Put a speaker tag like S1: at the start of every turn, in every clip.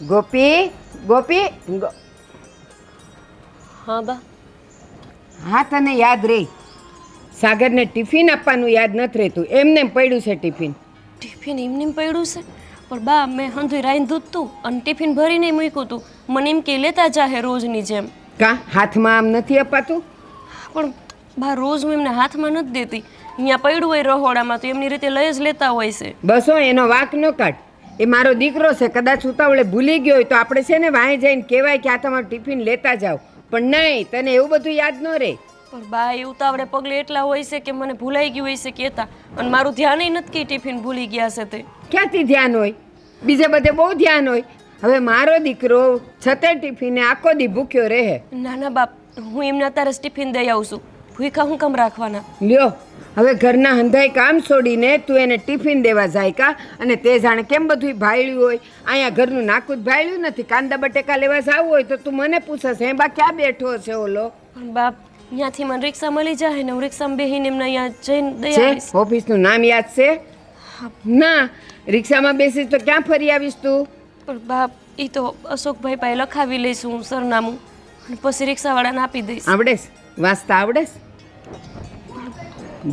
S1: ગોપી ગોપી
S2: હા બા.
S1: હા તને યાદ રહી સાગરને ટિફિન આપવાનું યાદ નથી રહેતું એમને પડ્યું છે ટિફિન.
S2: ટિફિન એમને પડ્યું છે પણ બા મેં હંધુય રાંધ્યું જ તું અને ટિફિન ભરીને મૂક્યું તું. મને એમ કે લેતા જાહે રોજની જેમ.
S1: કા હાથમાં આમ નથી અપાતું?
S2: પણ બા રોજ હું એમને હાથમાં નથી દેતી. અહીંયા પડ્યું હોય રહોડામાં તો એમની રીતે લઈ જ લેતા હોય છે.
S1: બસ હો એનો વાંક ન કાઢ. એ મારો દીકરો છે, કદાચ ઉતાવળે ભૂલી ગયો હોય તો આપણે છે ને વાંહે જઈને કહેવાય કે આ તમારું ટિફિન લેતા જાઓ. પણ નહીં, તને એવું બધું યાદ ન રહે.
S2: પણ બા એ ઉતાવળે પગલે એટલા હોય છે કે મને ભૂલાઈ ગયું હોય છે કહેતા, અને મારું ધ્યાન નથી કે ટિફિન ભૂલી ગયા છે તે.
S1: ક્યાંથી ધ્યાન હોય? બીજે બધે બહુ ધ્યાન હોય. હવે મારો દીકરો છતે ટિફિને આખો દી ભૂખ્યો રહે.
S2: ના ના બાપ, હું એમને અત્યારે જ ટિફિન દઈ આવું છું. ભૂખા હું કેમ રાખવાના?
S1: લ્યો, હવે ઘરના હંધાઈ કામ છોડીને તું એને ટિફિન દેવા જાય કા? અને તે જાણે કેમ બધું ભાળ્યું હોય. અહીંયા ઘરનું નાકું જ ભાળ્યું નથી. કાંદા બટેકા લેવા જવું હોય તો તું મને પૂછસ હે બા ક્યાં બેઠો છે ઓલો?
S2: પણ બાપ, ત્યાંથી મને રિક્ષા મળી જાય ને હું રિક્ષામાં બેસીને એમને અહીંયા જઈને દઈ
S1: છે
S2: આવીશ.
S1: ઓફિસનું નામ યાદ છે? ના, રિક્ષામાં બેસીશ તો ક્યાં ફરી આવીશ તું?
S2: પણ બાપ, એ તો અશોકભાઈ પાસે લખાવી લઈશું હું સરનામું, અને પછી રિક્ષાવાળાને આપી દઈશ.
S1: આવડેશ? વાંચતા આવડેશ?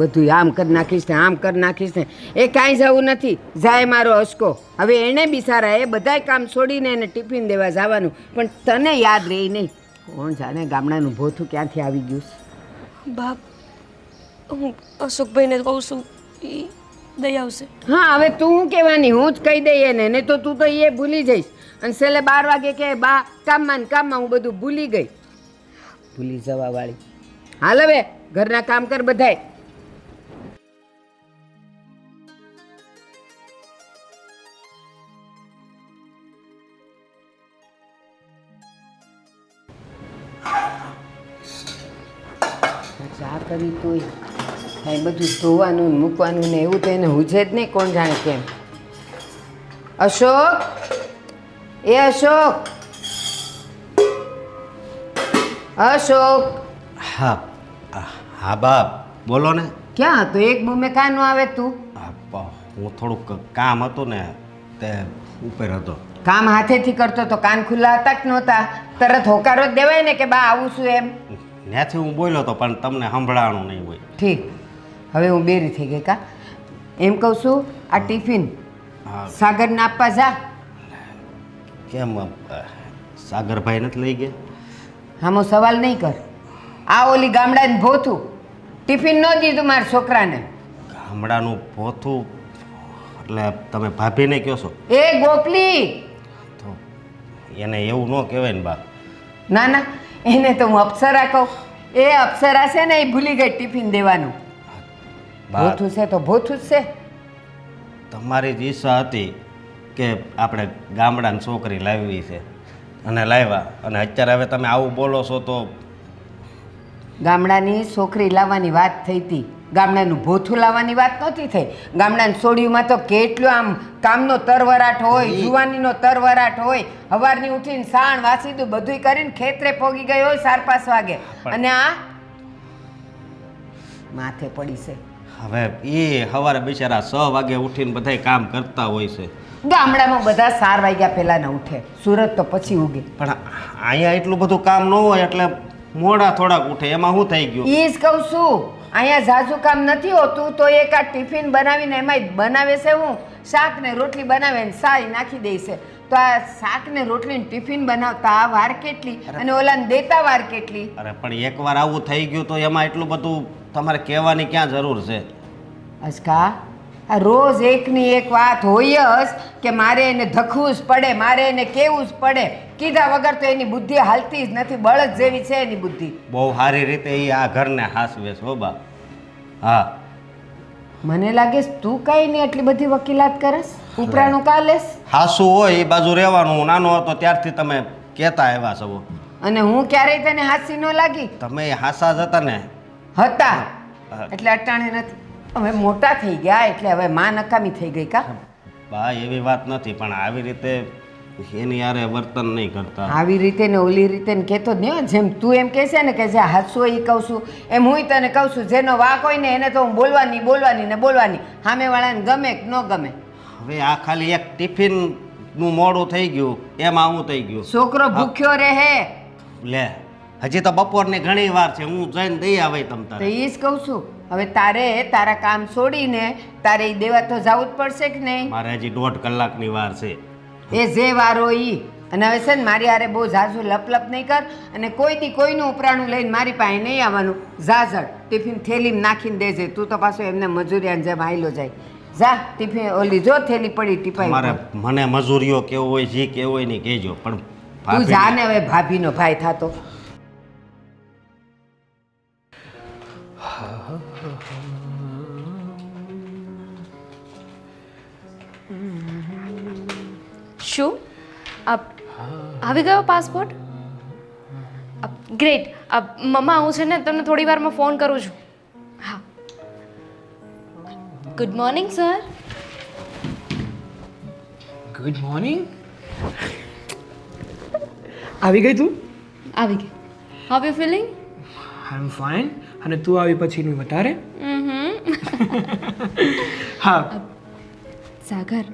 S1: બધું આમ કરી નાખીશ ને આમ કરી નાખીશ ને એ કાંઈ જવું નથી. જાય મારો અશકો. હવે એણે બિચારા એ બધાય કામ છોડીને એને ટિફિન દેવા જવાનું, પણ તને યાદ રહી નહીં. કોણ જાણે ગામડાનું ભોથું ક્યાંથી આવી ગયું છે.
S2: બાપ, હું અશોકભાઈને કહું છું એ દઈ આવશે.
S1: હા, હવે તું શું કહેવાની? હું જ કહી દઈએ ને, નહીં તો તું તો એ ભૂલી જઈશ. અને છેલ્લે 12 વાગે કે બા કામમાં ને કામમાં હું બધું ભૂલી ગઈ. ભૂલી જવા વાળી. હાલ હવે ઘરના કામ કર બધાય. ચા કરી તોય કાંઈ બધું ધોવાનું ને મૂકવાનું ને એવું તો એને હુજે જ નહીં. કોણ જાણે કેમ. અશોક, એ અશોક, અશોક.
S3: હા હા બાપ, બોલો ને.
S1: ક્યાં હતો? એક બૂમે કાં ન આવે તું?
S3: હું થોડુંક કામ હતું ને તે ઉપર હતો.
S1: કામ હાથેથી કરતો તો કાન ખુલ્લા હતા કે નહોતા? તરત હોકારો જ દેવાય ને કે બા આવું છું એમ.
S3: ત્યાંથી હું બોલ્યો તો પણ તમને સંભળાણું નહીં હોય.
S1: ઠીક, હવે હું બેરી થઈ ગઈ કા? એમ કહું છું, આ ટિફિન
S3: હા.
S1: સાગરને આપવા જા.
S3: કેમ સાગરભાઈ નથી લઈ ગયા?
S1: આમો સવાલ નહીં કર. આ ઓલી ગામડાને ભોથું ટિફિન ન દીધું મારા છોકરાને.
S3: ગામડાનું પોથું એટલે તમે ભાભીને કહો છો?
S1: એ ગોપલી!
S3: તો એને એવું ન કહેવાય ને બાપ.
S1: ના ના, એને તો હું અપ્સરા કહું. એ અપ્સરા છે ને એ ભૂલી ગઈ ટિફિન દેવાનું.
S3: બા,
S1: ભોથું છે તો ભોથું જ છે.
S3: તમારી જ ઈચ્છા હતી કે આપણે ગામડાની છોકરી લાવવી છે અને લાવ્યા, અને અત્યારે હવે તમે આવું બોલો છો તો.
S1: ગામડાની છોકરી લાવવાની વાત થઈ હતી, ગામડાનું ભોથું લાવવાની વાત નહોતી થઈ. ગામડાની છોડીઓમાં તો કેટલો આમ કામનો તરવરાટ હોય, જુવાનીનો તરવરાટ હોય. સવારની ઉઠીને સાણ વાસીદું બધુંય કરીને ખેતરે પોગી ગઈ હોય 4-5 વાગે, અને આ માથે પડી છે.
S3: હવે એ સવારે બિચારા 6 વાગે ઉઠીને બધાય કામ કરતા હોય છે.
S1: ગામડામાં બધા 4 વાગ્યા પહેલા ન ઉઠે, સુરત તો પછી ઉગે.
S3: પણ અહીંયા એટલું બધું કામ ન હોય એટલે મોડા થોડાક ઉઠે. એમાં શું થઈ ગયું?
S1: એ જ કહું છું, અહીંયા ઝાઝું કામ નથી હોતું તો એક આ ટિફિન બનાવીને એમાંય બનાવે છે હું શાક ને રોટલી બનાવે ને સારી નાખી દે છે. તો આ શાક ને રોટલી ને ટિફિન બનાવતા આ વાર કેટલી અને ઓલાને દેતા વાર કેટલી.
S3: અરે પણ એકવાર આવું થઈ ગયું તો એમાં એટલું બધું તમારે કહેવાની ક્યાં જરૂર છે?
S1: અસ્કા, આ રોજ એકની એક વાત હોય જ કે મારે એને ધખવું જ પડે, મારે એને કેવું જ પડે. કીધા વગર તો એની બુદ્ધિ હાલતી જ નથી. બળદ જેવી છે એની બુદ્ધિ.
S3: બહુ સારી રીતે એ આ ઘરને હાસવે છે હો બા. હા,
S1: મને લાગે છે તું કઈ નહીં એટલી બધી વકીલાત કરસ, ઉપરાણું કાલેસ.
S3: હાસું હોય એ બાજુ રહેવાનું. હું નાનો હતો ત્યારથી તમે કહેતા આવ્યા છો.
S1: અને હું ક્યારેય તને હાસી ન લાગી?
S3: તમે હાસા જ હતા ને.
S1: હતા એટલે અટાણે નથી. હવે મોટા થઈ ગયા એટલે હવે માં નકામી થઈ ગઈ કા?
S3: બા એવી વાત નથી, પણ આવી રીતે એની યારે વર્તન નહીં કરતા.
S1: આવી રીતે ને ઓલી રીતે ને કહેતો જ નહીં. જેમ તું એમ કહે છે ને કે જે હાથસો એ કહું છું, એમ હું તને કહું છું જેનો વાક હોય ને એને તો હું બોલવાની બોલવાની ને બોલવાની. સામેવાળાને ગમે કે ન ગમે.
S3: હવે આ ખાલી એક ટિફિન નું મોડું થઈ ગયું એમાં આવું થઈ ગયું.
S1: છોકરો ભૂખ્યો રહે.
S3: લે હજી તો બપોરની ઘણી વાર છે, હું જઈને દઈ આવે તમ
S1: તો
S3: તારે.
S1: એ જ કહું છું, હવે તારે તારા કામ છોડીને તારે ઈ દેવા તો જવું જ પડશે કે નહીં?
S3: મારે હજી 1.5 કલાકની વાર છે.
S1: એ જે વારો ઈ. અને હવે છે ને મારી હારે બહુ ઝાઝું લપ નહીં કર, અને કોઈ દી કોઈનું ઉપરાણું લઈને મારી પાસે નહીં આવવાનું. ઝાઝડ ટિફિન થેલીમાં નાખીને દેજે. તું તો પાછો એમને મજૂરિયાને જેમ આયલો જાય. જા ટિફિન ઓલી જો થેલી પડી ટીપાઈ.
S3: મારે મને મજૂરીઓ કેવું હોય જે કેવું હોય નહીં કહેજો, પણ
S1: તું
S3: ભાભી-
S1: જા ને હવે ભાભીનો ભાઈ થાતો.
S4: શું આવી ગયો પાસપોર્ટ? ગ્રેટ. મમ્મા હું છે ને તમને થોડી વારમાં ફોન કરું છું. હા. Good morning sir.
S5: Good morning. આવી ગઈ તું?
S4: આવી ગઈ. How you feeling?
S5: I am fine. અને તું આવી પછીનું વધારે? હા.
S4: સાગર,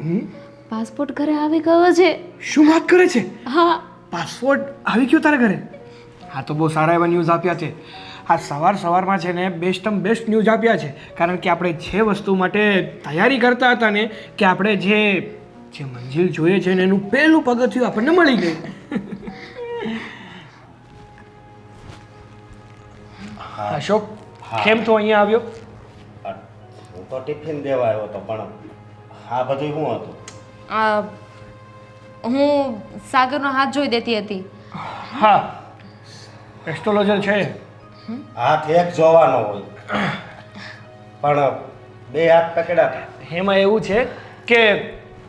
S4: પાસપોર્ટ ઘરે આવી ગયો છે.
S5: શું વાત કરે છે?
S4: હા.
S5: પાસપોર્ટ આવી ગયો તારા ઘરે? હા તો બહુ સારા એવા ન્યૂઝ આપ્યા છે. આ સવારમાં છે ને બેસ્ટમ બેસ્ટ ન્યૂઝ આપ્યા છે, કારણ કે આપણે જે વસ્તુ માટે તૈયારી કરતા હતા ને, કે આપણે જે મંજિલ જોઈએ છે ને એનું પહેલું પગથિયું આપણને મળી ગયું. અશોક, કેમ તું અહીંયા આવ્યો?
S3: હું તો ટિફિન દેવા આવ્યો હતો, પણ આ બધું શું હતું?
S4: હું સાગરનો હાથ જોઈ દેતી હતી.
S5: હા, એસ્ટ્રોલોજર છે.
S3: હાથ એક જોવાનો હોય, પણ બે હાથ પકડ્યા.
S5: એમાં એવું છે કે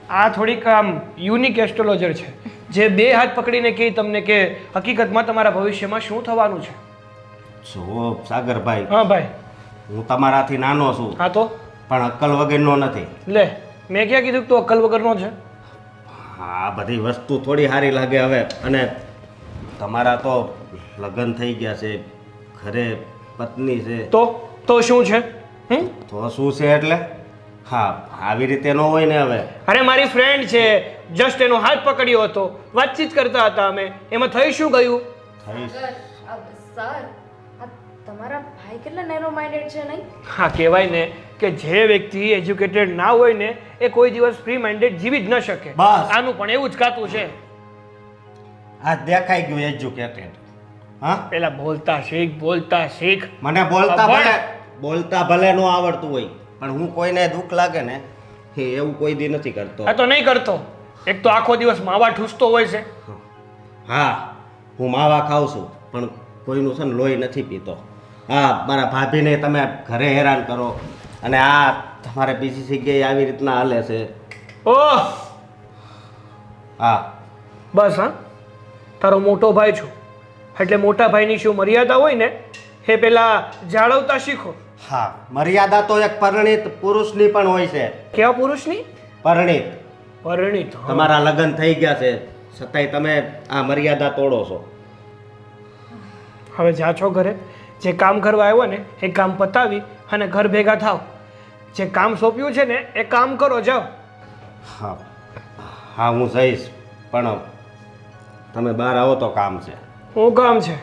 S5: આ થોડીક આમ યુનિક એસ્ટ્રોલોજર છે, જે બે હાથ પકડીને કહે તમને કે હકીકતમાં તમારા ભવિષ્યમાં શું થવાનું છે.
S3: જુઓ સાગરભાઈ,
S5: હા ભાઈ.
S3: હું તમારાથી નાનો છું,
S5: હા તો
S3: પણ અક્કલ વગરનો નથી.
S5: લે, મેં ક્યાં કીધું કે તું અક્કલ વગરનો છે?
S3: આ બધી વસ્તુ થોડી સારી લાગે હવે. અને તમારા તો લગ્ન થઈ ગયા છે, ઘરે પત્ની છે.
S5: તો શું છે?
S3: તો શું છે એટલે? હા, આવી રીતે ન હોય ને હવે.
S5: અરે મારી ફ્રેન્ડ છે, જસ્ટ એનો હાથ પકડ્યો હતો, વાતચીત કરતા હતા અમે, એમાં થઈ શું ગયું?
S4: સર, તમારા ભાઈ કેટલા નેરો માઇન્ડેડ છે નહીં?
S5: હા, કહેવાય ને કે જે વ્યક્તિ એજ્યુકેટેડ ના હોય ને એ કોઈ દિવસ ફ્રી માઇન્ડેડ જીવી જ ન શકે.
S3: બસ.
S5: આનું પણ એવું જ કાતું છે.
S3: આ દેખાઈ ગયું એજ્યુકેટેડ. હા,
S5: પેલા બોલતા શીખ.
S3: મને બોલતા ભલે ન આવડતું હોય, પણ હું કોઈને દુઃખ લાગે ને એવું કોઈ દી નથી કરતો.
S5: આ તો નહીં કરતો. એક તો આખો દિવસ માવા ઠૂસતો હોય છે.
S3: હા, હું માવા ખાઉં છું, પણ કોઈનું છે ને લોહી નથી પીતો. હા, મારા ભાભીને તમે ઘરે હેરાન કરો, અને આ તમારે બીજી જગ્યાએ આવી રીતના હાલે છે.
S5: ઓહ,
S3: હા,
S5: બસ. હા, તારો મોટો ભાઈ છું, એટલે મોટા ભાઈની શું મર્યાદા હોય ને એ પેલા જાળવતા શીખો.
S3: હા, મર્યાદા તો એક પરિણીત પુરુષની પણ હોય છે.
S5: કેવા પુરુષની?
S3: પરિણીત.
S5: પરિણીત. હા.
S3: તમારા લગ્ન થઈ ગયા છે, છતાંય તમે આ મર્યાદા તોડો છો.
S5: હવે જા છો ઘરે. જે કામ કરવા આવ્યો ને એ કામ પતાવી અને ઘર ભેગા થાવ. જે કામ સોંપ્યું છે ને એ કામ કરો, જાઓ.
S3: હા હા, હું જઈશ, પણ તમે બહાર આવો તો કામ છે.
S5: શું કામ છે?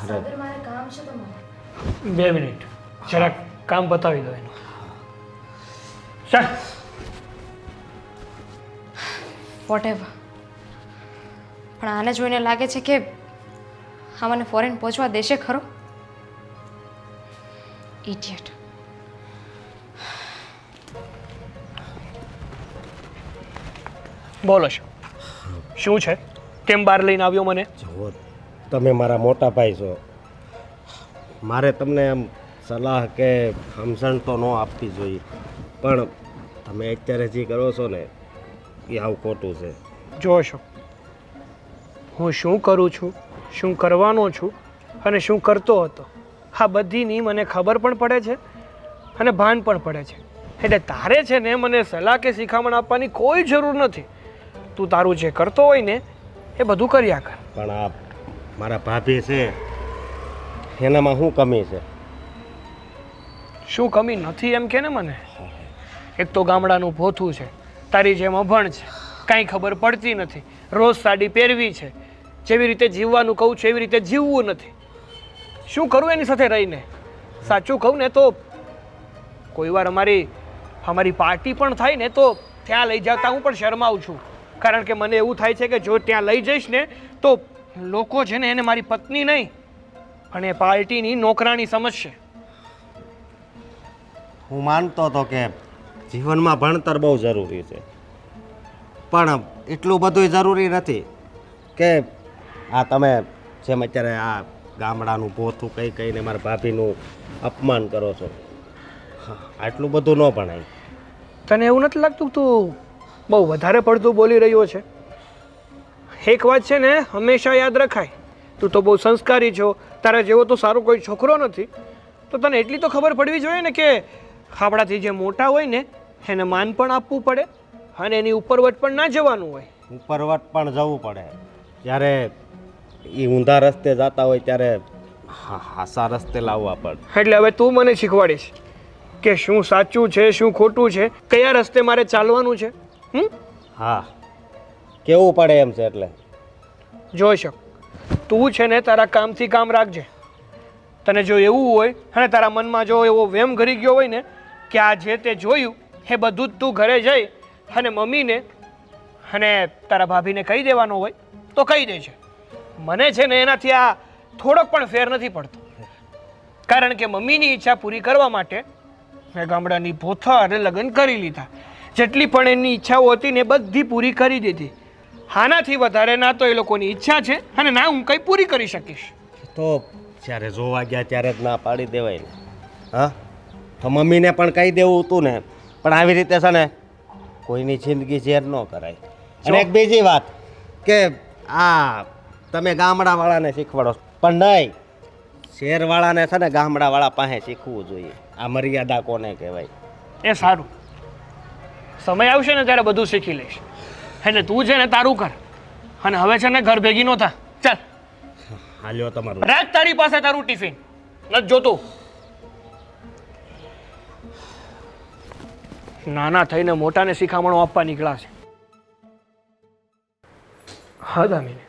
S4: સાગર, મારે કામ છે તમારે.
S5: 2 મિનિટ, જરાક કામ પતાવી દો એનું. ચાલ.
S4: વોટેવર. પણ આને જોઈને લાગે છે કે હા મને ફોરેન પહોંચવા દેશે ખરો. ઇડિયટ.
S5: બોલો શું છે? કેમ બહાર લઈને આવ્યો મને?
S3: જુઓ, તમે મારા મોટા ભાઈ છો, મારે તમને આમ સલાહ કે સમજણ તો ન આપવી જોઈએ, પણ તમે અત્યારે જે કરો છો ને એ આવું ખોટું છે.
S5: જોશો, હું શું કરું છું, શું કરવાનો છું અને શું કરતો હતો, આ બધીની મને ખબર પણ પડે છે અને ભાન પણ પડે છે. એટલે તારે છે ને મને સલાહ કે શિખામણ આપવાની કોઈ જરૂર નથી. તું તારું જે કરતો હોય ને એ બધું કર્યા કર.
S3: પણ આ મારા ભાભી છે, એનામાં શું કમી છે?
S5: શું કમી નથી એમ કે ને મને? એક તો ગામડાનું ભોથું છે, તારી જેમ અભણ છે, કાંઈ ખબર પડતી નથી. રોજ સાડી પહેરવી છે, જેવી રીતે જીવવાનું કહું છું એવી રીતે જીવવું નથી. શું કરું એની સાથે રહીને? સાચું કહું ને તો કોઈ વાર અમારી પાર્ટી પણ થાય ને તો ત્યાં લઈ જતા હું પણ શરમાઉં છું. કારણ કે મને એવું થાય છે કે જો ત્યાં લઈ જઈશ ને તો લોકો છે ને એને મારી પત્ની નહીં પણ એ પાર્ટીની નોકરાણી સમજશે.
S3: હું માનતો હતો કે જીવનમાં ભણતર બહુ જરૂરી છે, પણ એટલું બધું જરૂરી નથી કે આ તમે જેમ અત્યારે આ ગામડાનું ભોથું કહી કહીને મારા ભાભીનું અપમાન કરો છો. હા, આટલું બધું ન ભણાય.
S5: તને એવું નથી લાગતું તું બહુ વધારે પડતું બોલી રહ્યો છે? એક વાત છે ને હંમેશા યાદ રખાય, તું તો બહુ સંસ્કારી છો, તારા જેવો તો સારો કોઈ છોકરો નથી. તો તને એટલી તો ખબર પડવી જોઈએ ને કે આપણાથી જે મોટા હોય ને એને માન પણ આપવું પડે અને એની ઉપરવટ પણ ના જવાનું હોય.
S3: ઉપરવટ પણ જવું પડે. જ્યારે એ ઊંધા રસ્તે જતા હોય ત્યારે હાસા રસ્તે લાવવા પડે.
S5: એટલે હવે તું મને શીખવાડીશ કે શું સાચું છે, શું ખોટું છે, કયા રસ્તે મારે ચાલવાનું છે.
S3: હા, કેવું પડે એમ છે. એટલે
S5: જોઈ શક તું છે ને તારા કામથી કામ રાખજે. તને જો એવું હોય અને તારા મનમાં જો એવો વેમ ઘરી ગયો હોય ને કે આ જે તે જોયું એ બધું જ તું ઘરે જઈ અને મમ્મીને અને તારા ભાભીને કહી દેવાનો હોય તો કહી દેજે. મને છે ને એનાથી આ થોડોક પણ ફેર નથી પડતો. કારણ કે મમ્મીની ઈચ્છા પૂરી કરવા માટે મેં ગામડાની ભોથા અને લગ્ન કરી લીધા. જેટલી પણ એની ઈચ્છાઓ હતી ને બધી પૂરી કરી દીધી. આનાથી વધારે ના તો એ લોકોની ઈચ્છા છે અને ના હું કંઈ પૂરી કરી શકીશ.
S3: તો જ્યારે જોવા ગયા ત્યારે જ ના પાડી દેવાય ને. હા, તો મમ્મીને પણ કહી દેવું હતું ને, પણ આવી રીતે છે ને કોઈની જિંદગી ઝેર ન કરાય. અને એક બીજી વાત કે આ તમે ગામડાવાળાને શીખવાડો પણ નહીં, શહેરવાળાને છે ને ગામડાવાળા પાસે શીખવું જોઈએ. આ મર્યાદા કોને કહેવાય?
S5: એ સારું, સમય આવશે ને ત્યારે બધું શીખી લઈશ. એટલે તું છે ને તારું કર અને હવે છે ને ઘર ભેગી નો થા. ચાલ
S3: હાલ્યો તમારું.
S5: રાત તારી પાસે તારું ટિફિન નથી જોતું. નાના થઈને મોટાને શિખામણો આપવા નીકળ્યા છે. હા દામિની,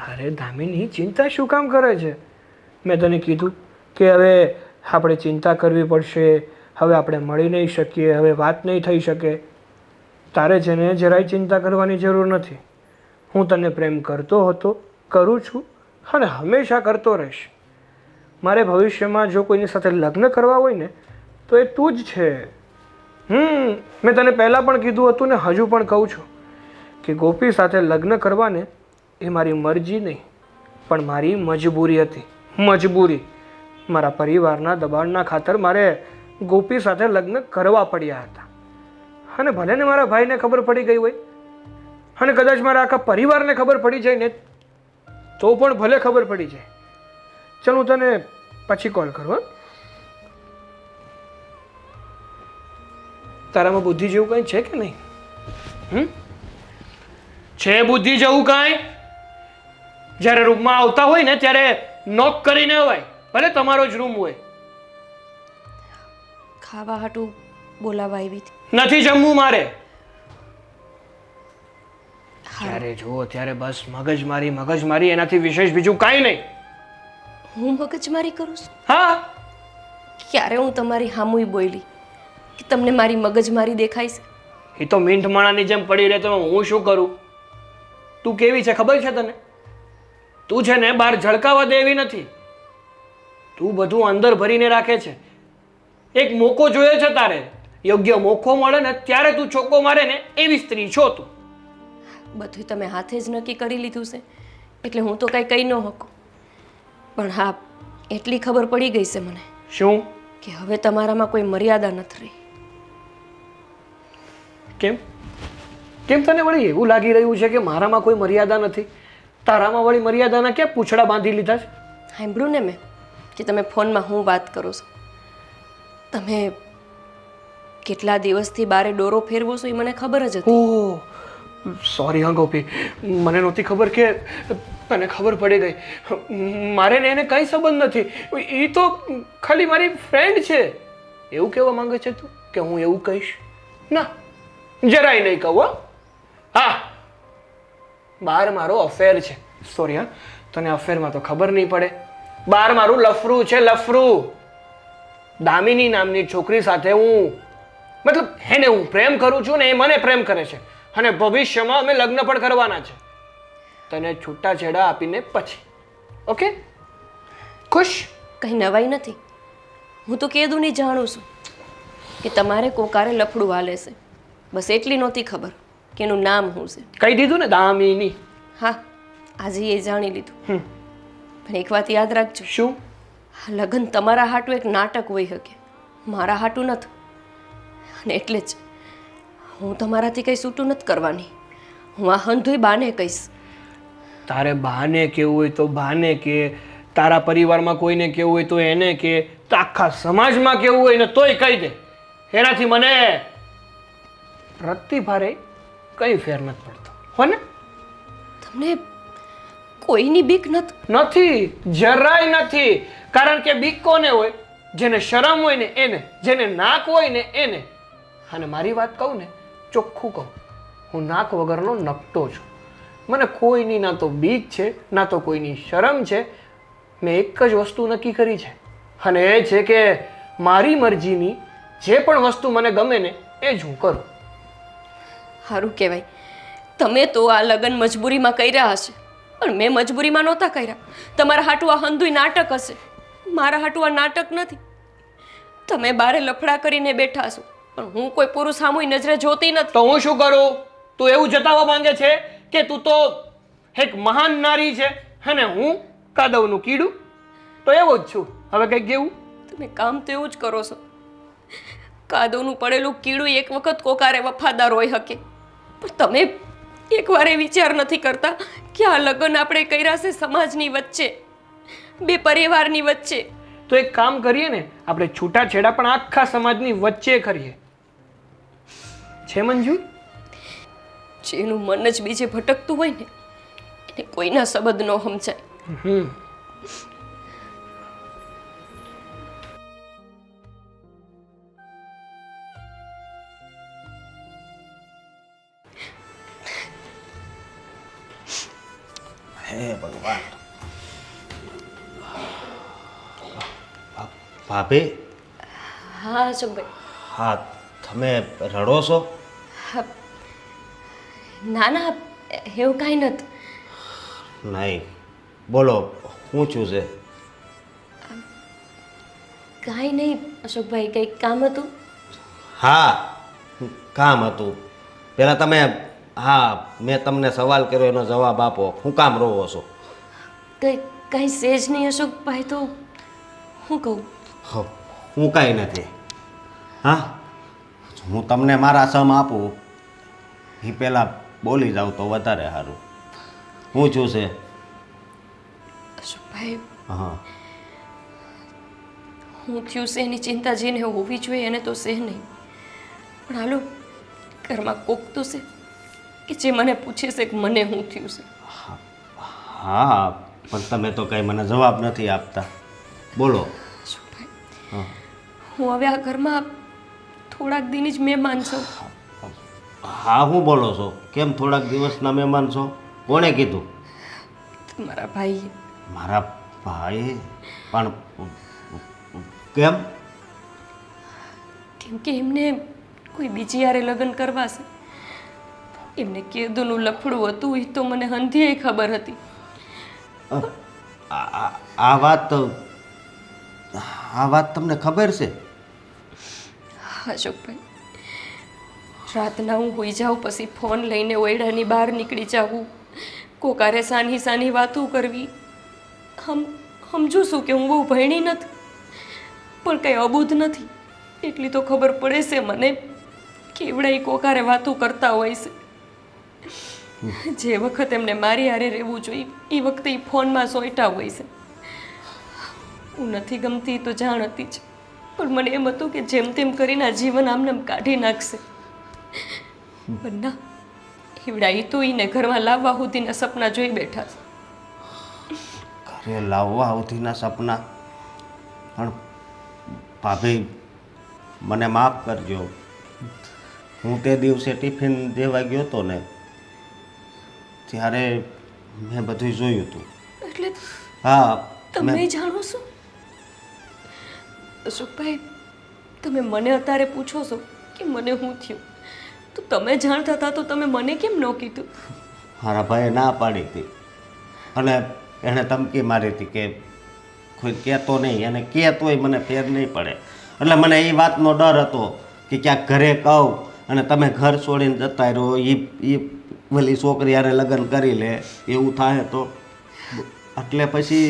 S5: અરે દામિની ચિંતા શું કામ કરે છે? મેં તને કીધું કે હવે આપણે ચિંતા કરવી પડશે, હવે આપણે મળી નહીં શકીએ, હવે વાત નહીં થઈ શકે. તારે છે ને જરાય ચિંતા કરવાની જરૂર નથી. હું તને પ્રેમ કરતો હતો, કરું છું અને હંમેશા કરતો રહીશ. મારે ભવિષ્યમાં જો કોઈની સાથે લગ્ન કરવા હોય ને તો એ તું જ છે. મેં તને પહેલાં પણ કીધું હતું ને હજુ પણ કહું છું કે ગોપી સાથે લગ્ન કરવાને એ મારી મરજી નહીં પણ મારી મજબૂરી હતી. મજબૂરી, મારા પરિવારના દબાણના ખાતર મારે ગોપી સાથે લગ્ન કરવા પડ્યા હતા. અને ભલે ને મારા ભાઈને ખબર પડી ગઈ હોય અને કદાચ મારા આખા પરિવારને ખબર પડી જાય ને તો પણ ભલે ખબર પડી જાય. ચાલ હું તને પછી કોલ કરું. તારામાં બુદ્ધિ જેવું કંઈ છે કે નહીં? છે બુદ્ધિ જેવું કાંઈ? જ્યારે રૂમમાં આવતા હોય ને ત્યારે નોક કરીને અવાય, ભલે તમારો જ રૂમ હોય.
S4: ખાવા હાટું બોલાવા આવી હતી.
S5: નથી જમવું મારે. જ્યારે જુઓ ત્યારે બસ મગજમારી, એનાથી વિશેષ બીજું કાંઈ નહીં.
S2: હું મગજમારી કરું છું?
S5: હા,
S2: ક્યારે હું તમારી હામુય બોલી કે તમને મારી મગજમારી દેખાય છે?
S5: એ તો મીંઠ માણાની જેમ પડી રહે તો હું શું કરું? તું કેવી છે ખબર છે તને? તું છે ને બહાર ઝળકાવા દે એવી નથી. તું બધું અંદર ભરીને રાખે છે. એક મોકો જોયો છે તારે, યોગ્ય મોકો મળે ને ત્યારે તું ચોક્કો મારે ને એવી સ્ત્રી છો તું.
S2: બધું તમે હાથે જ નક્કી કરી લીધું છે એટલે હું તો કાંઈ કહી ન શકું. પણ હા, એટલી ખબર પડી ગઈ છે મને.
S5: શું?
S2: કે હવે તમારામાં કોઈ મર્યાદા નથી રહી.
S5: કેમ કેમ તને વળી એવું લાગી રહ્યું છે કે મારામાં કોઈ મર્યાદા નથી? તારામાં વળી મર્યાદાના ક્યાં પૂંછડા બાંધી લીધા છે?
S2: સાંભળ્યું ને મેં કે તમે ફોનમાં હું વાત કરો છો. તમે કેટલા દિવસથી બારે ડોરો ફેરવો છો એ મને ખબર જ હતી.
S5: ઓહ સોરી હા ગોપી, મને નહોતી ખબર કે તને ખબર પડી ગઈ. મારે ને એને કંઈ સંબંધ નથી. એ તો ખાલી મારી ફ્રેન્ડ છે. એવું કહેવા માંગે છે તું કે હું એવું કહીશ? ના, જરાય નહીં કહું. હા, બહાર મારો અફેર છે. સોરી હા, તને અફેરમાં તો ખબર નહીં પડે. બહાર મારું લફરું છે, લફરું. દામિની નામની છોકરી સાથે મતલબ એને હું પ્રેમ કરું છું ને એ મને પ્રેમ કરે છે અને ભવિષ્યમાં અમે લગ્ન પણ કરવાના છે. તને છૂટાછેડા આપીને પછી. ઓકે, ખુશ?
S2: કંઈ નવાઈ નથી. હું તો કેદુની જાણું છું કે તમારે કોકારે લફડું હાલે છે. બસ એટલી નહોતી ખબર કે એનું નામ શું છે.
S5: કહી દીધું ને, દામિની.
S2: હા, આજે એ જાણી લીધું. પણ એક વાત યાદ રાખજો,
S5: શું?
S2: આ લગ્ન તમારા હાટું એક નાટક હોઈ શકે, મારા હાટું નથી. અને એટલે જ હું તમારાથી કંઈ છૂટું નથી કરવાની. હું આ હંધુય બાને કહીશ.
S5: તારે બાને કેવું હોય તો બાને કે, તારા પરિવારમાં કોઈને કેવું હોય તો એને કે, તો આખા સમાજમાં કેવું હોય ને તોય કહી દે. એનાથી મને પ્રતિભારે કઈ ફેર નથી પડતો, હો ને?
S2: તમને કોઈની બીક
S5: નથી, જરાય નથી. કારણ કે બીક કોને હોય? જેને શરમ હોય ને એને, જેને નાક હોય ને એને. અને મારી વાત કહું ને, ચોખ્ખું કહું, હું નાક વગરનો નકટો છું. મને કોઈની ના તો બીક છે, ના તો કોઈની શરમ છે. મેં એક જ વસ્તુ નક્કી કરી છે, અને એ છે કે મારી મરજીની જે પણ વસ્તુ મને ગમે ને એ જ હું કરું.
S2: સારું કહેવાય. તમે તો આ લગ્ન મજબૂરીમાં કર્યા હશે, પણ મેં મજબૂરીમાં નહોતા કર્યા. તમારા હાટું આ હંધુય નાટક હશે, મારા હાટું આ નાટક નથી. તમે બારે લફડા કરીને બેઠા છો, પણ હું કોઈ પુરુષ સામુય નજરે જોતી નથી.
S5: તો હું શું કરું? તું એવું જતાવવા માંગે છે કે તું તો એક મહાન નારી છે અને હું કાદવનું કીડું? તો એવો જ છું. હવે કંઈક કેવું?
S2: તમે કામ તો એવું જ કરો છો. કાદવનું પડેલું કીડું એક વખત કોકારે વફાદાર હોઈ શકે, પણ તમે એકવાર એ વિચાર નથી કરતા કે આ લગ્ન આપણે કર્યા છે સમાજની વચ્ચે, બે પરિવારની વચ્ચે.
S5: તો એક કામ કરીએ ને, આપણે છૂટાછેડા પણ આખા સમાજની વચ્ચે કરીએ. છે મંજૂર?
S2: જેનું મન જ બીજે ભટકતું હોય ને એને કોઈના શબ્દ ન સમજાય.
S3: હે ભગવાન. ભાભી.
S2: હા અશોકભાઈ.
S3: હા, તમે રડો છો?
S2: ના ના, એવું કાંઈ નથી.
S3: નહીં, બોલો, શું છું છે?
S2: કાંઈ નહીં અશોકભાઈ, કંઈક કામ હતું?
S3: હા, કામ હતું. પહેલાં તમે, હા, મેં તમને સવાલ કર્યો એનો જવાબ આપો. શું કામ રોવો છો?
S2: કાંઈ સેજ નહીં અશોકભાઈ, તો હું કહું?
S3: હું કાંઈ નથી. હા, હું તમને મારા સમ આપું એ પહેલાં બોલી જાઉં તો વધારે સારું. હું છું છે?
S2: અશોકભાઈ,
S3: હા,
S2: હું થયું છે એની ચિંતા જેને હોવી જોઈએ એને તો છે નહીં, પણ હાલો ઘરમાં કોક તો છે કે જે મને પૂછે છે કે મને શું થયું છે.
S3: હા, પણ તમે તો કંઈ મને જવાબ નથી આપતા. બોલો.
S2: અશોકભાઈ,
S3: હા,
S2: હું હવે આ ઘરમાં થોડાક દિન જ મહેમાન છું.
S3: હા, હું બોલો છો? કેમ થોડાક દિવસના મહેમાન છો? કોણે કીધું?
S2: મારા ભાઈ.
S3: મારા ભાઈ? પણ કેમ?
S2: કેમ કે એમને કોઈ બીજી યારે લગ્ન કરવા છે. એમને કેદુનું લફડું હતું એ તો મને હંધીએ ખબર હતી.
S3: આ વાત તમને ખબર છે?
S2: અશોકભાઈ, રાતના હું હોઈ જાઉં પછી ફોન લઈને ઓયડાની બહાર નીકળી જાઉં, કોકારે સાની સાની વાતો કરવી. સમજુ છું કે હું બહુ ભણી નથી, પણ કંઈ અબૂધ નથી. એટલી તો ખબર પડે છે મને કે એવડા એ કોકારે વાતો કરતા હોય છે. જે વખત એમને મારી હારે રહેવું જોઈએ એ વખતે એ ફોનમાં સોઈટા હોય છે. હું નથી ગમતી તો જાણ હતી જ, પણ મને એમ હતું કે જેમ તેમ કરીને આ જીવન આમને કાઢી નાખશે. પણ ના, એવડા એ તો એને ઘરમાં લાવવા સુધીના સપના જોઈ બેઠા છે.
S3: ઘરે લાવવા સુધીના સપના? પણ ભાભી, મને માફ કરજો. હું તે દિવસે ટિફિન દેવા ગયો હતો ને, ત્યારે મેં બધું જોયું હતું.
S2: એટલે
S3: હા
S2: તમે
S3: મેં
S2: જાણો છો? અશોકભાઈ, તમે મને અત્યારે પૂછો છો કે મને શું થયું, તો તમે જાણતા હતા તો તમે મને કેમ ન કીધું?
S3: મારા ભાઈએ ના પાડી હતી અને એણે ધમકી મારી હતી કે કોઈ કહેતો નહીં, અને કહે તોય મને ફેર નહીં પડે. એટલે મને એ વાતનો ડર હતો કે ક્યાંક ઘરે કહું અને તમે ઘર છોડીને જતા રહો, એ ઓલી છોકરી હારે લગ્ન કરી લે, એવું થાય તો. એટલે પછી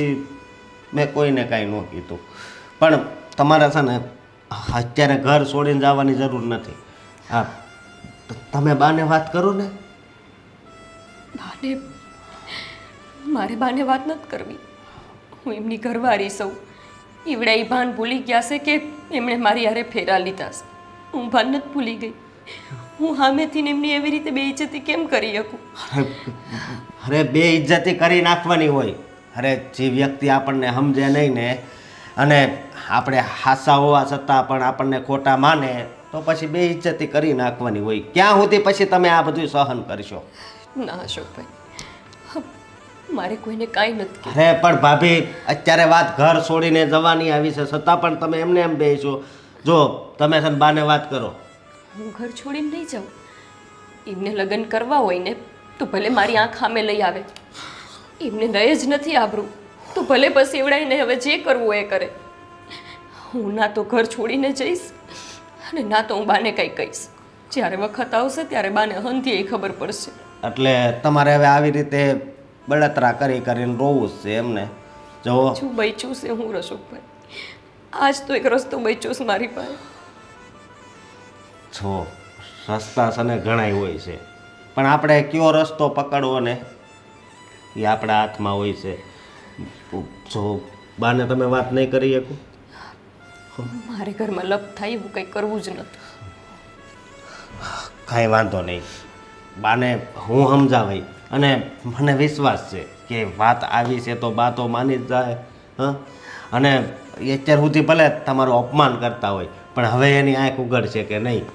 S3: મેં કોઈને કાંઈ ન કીધું. પણ તમારે છે ને અત્યારે ઘર છોડીને જવાની જરૂર નથી. હા, તમે બાને વાત કરો ને.
S2: બાને મારે બાને વાત નથી કરવી. હું એમની ઘરવાળી સૌ. ઈવડે એ ભાન ભૂલી ગયા છે કે એમણે મારી હારે ફેરા લીધા છે. હું ભાન નથી ભૂલી ગઈ. હું સામેથી એમની એવી રીતે બેઇજ્જતી કેમ કરી શકું?
S3: અરે બે ઇજ્જતી કરી નાખવાની હોય. અરે જે વ્યક્તિ આપણને સમજે નહીં ને, અને આપણે હાસા હોવા છતાં પણ આપણને ખોટા માને, તો પછી બે ઇજ્જતી કરી નાખવાની હોય. ક્યાં સુધી પછી તમે આ બધું સહન કરશો?
S2: ના અશોકભાઈ, મારે કોઈને કાંઈ નથી કીધું.
S3: અરે પણ ભાભી, અત્યારે વાત ઘર છોડીને જવાની આવી છે, છતાં પણ તમે એમને એમ બેસો. જો તમે છે ને બાને વાત કરો.
S2: હું ઘર છોડીને નહીં જાઉં. એમને લગ્ન કરવા હોય ને તો ભલે મારી આંખ સામે લઈ આવે. એમને દય જ નથી આબરું તો ભલે પછી એવડાઈને હવે જે કરવું એ કરે. હું ના તો ઘર છોડીને જઈશ અને ના તો હું બાને કંઈ કહીશ. જ્યારે વખત આવશે ત્યારે બાને હંધી ખબર પડશે.
S3: એટલે તમારે હવે આવી રીતે બળતરા કરી કરીને રોવું જ છે એમને? જુઓ,
S2: શું બચ્યું છે હું રસોકભાઈ? આજ તો એક રસ્તો બચ્યો છે મારી પાસે.
S3: જો રસ્તા છે ને ઘણાય હોય છે, પણ આપણે કયો રસ્તો પકડવો ને એ આપણા હાથમાં હોય છે. જો બાને તમે વાત નહીં કરી શકો.
S2: મારે ઘરમાં લપ થાય એવું કંઈ કરવું જ નથી.
S3: કાંઈ વાંધો નહીં, બાને હું સમજાવાય, અને મને વિશ્વાસ છે કે વાત આવી છે તો બા તો માની જ જાય. હા, અને એ અત્યાર સુધી ભલે તમારું અપમાન કરતા હોય, પણ હવે એની આંખ ઉઘડશે કે નહીં,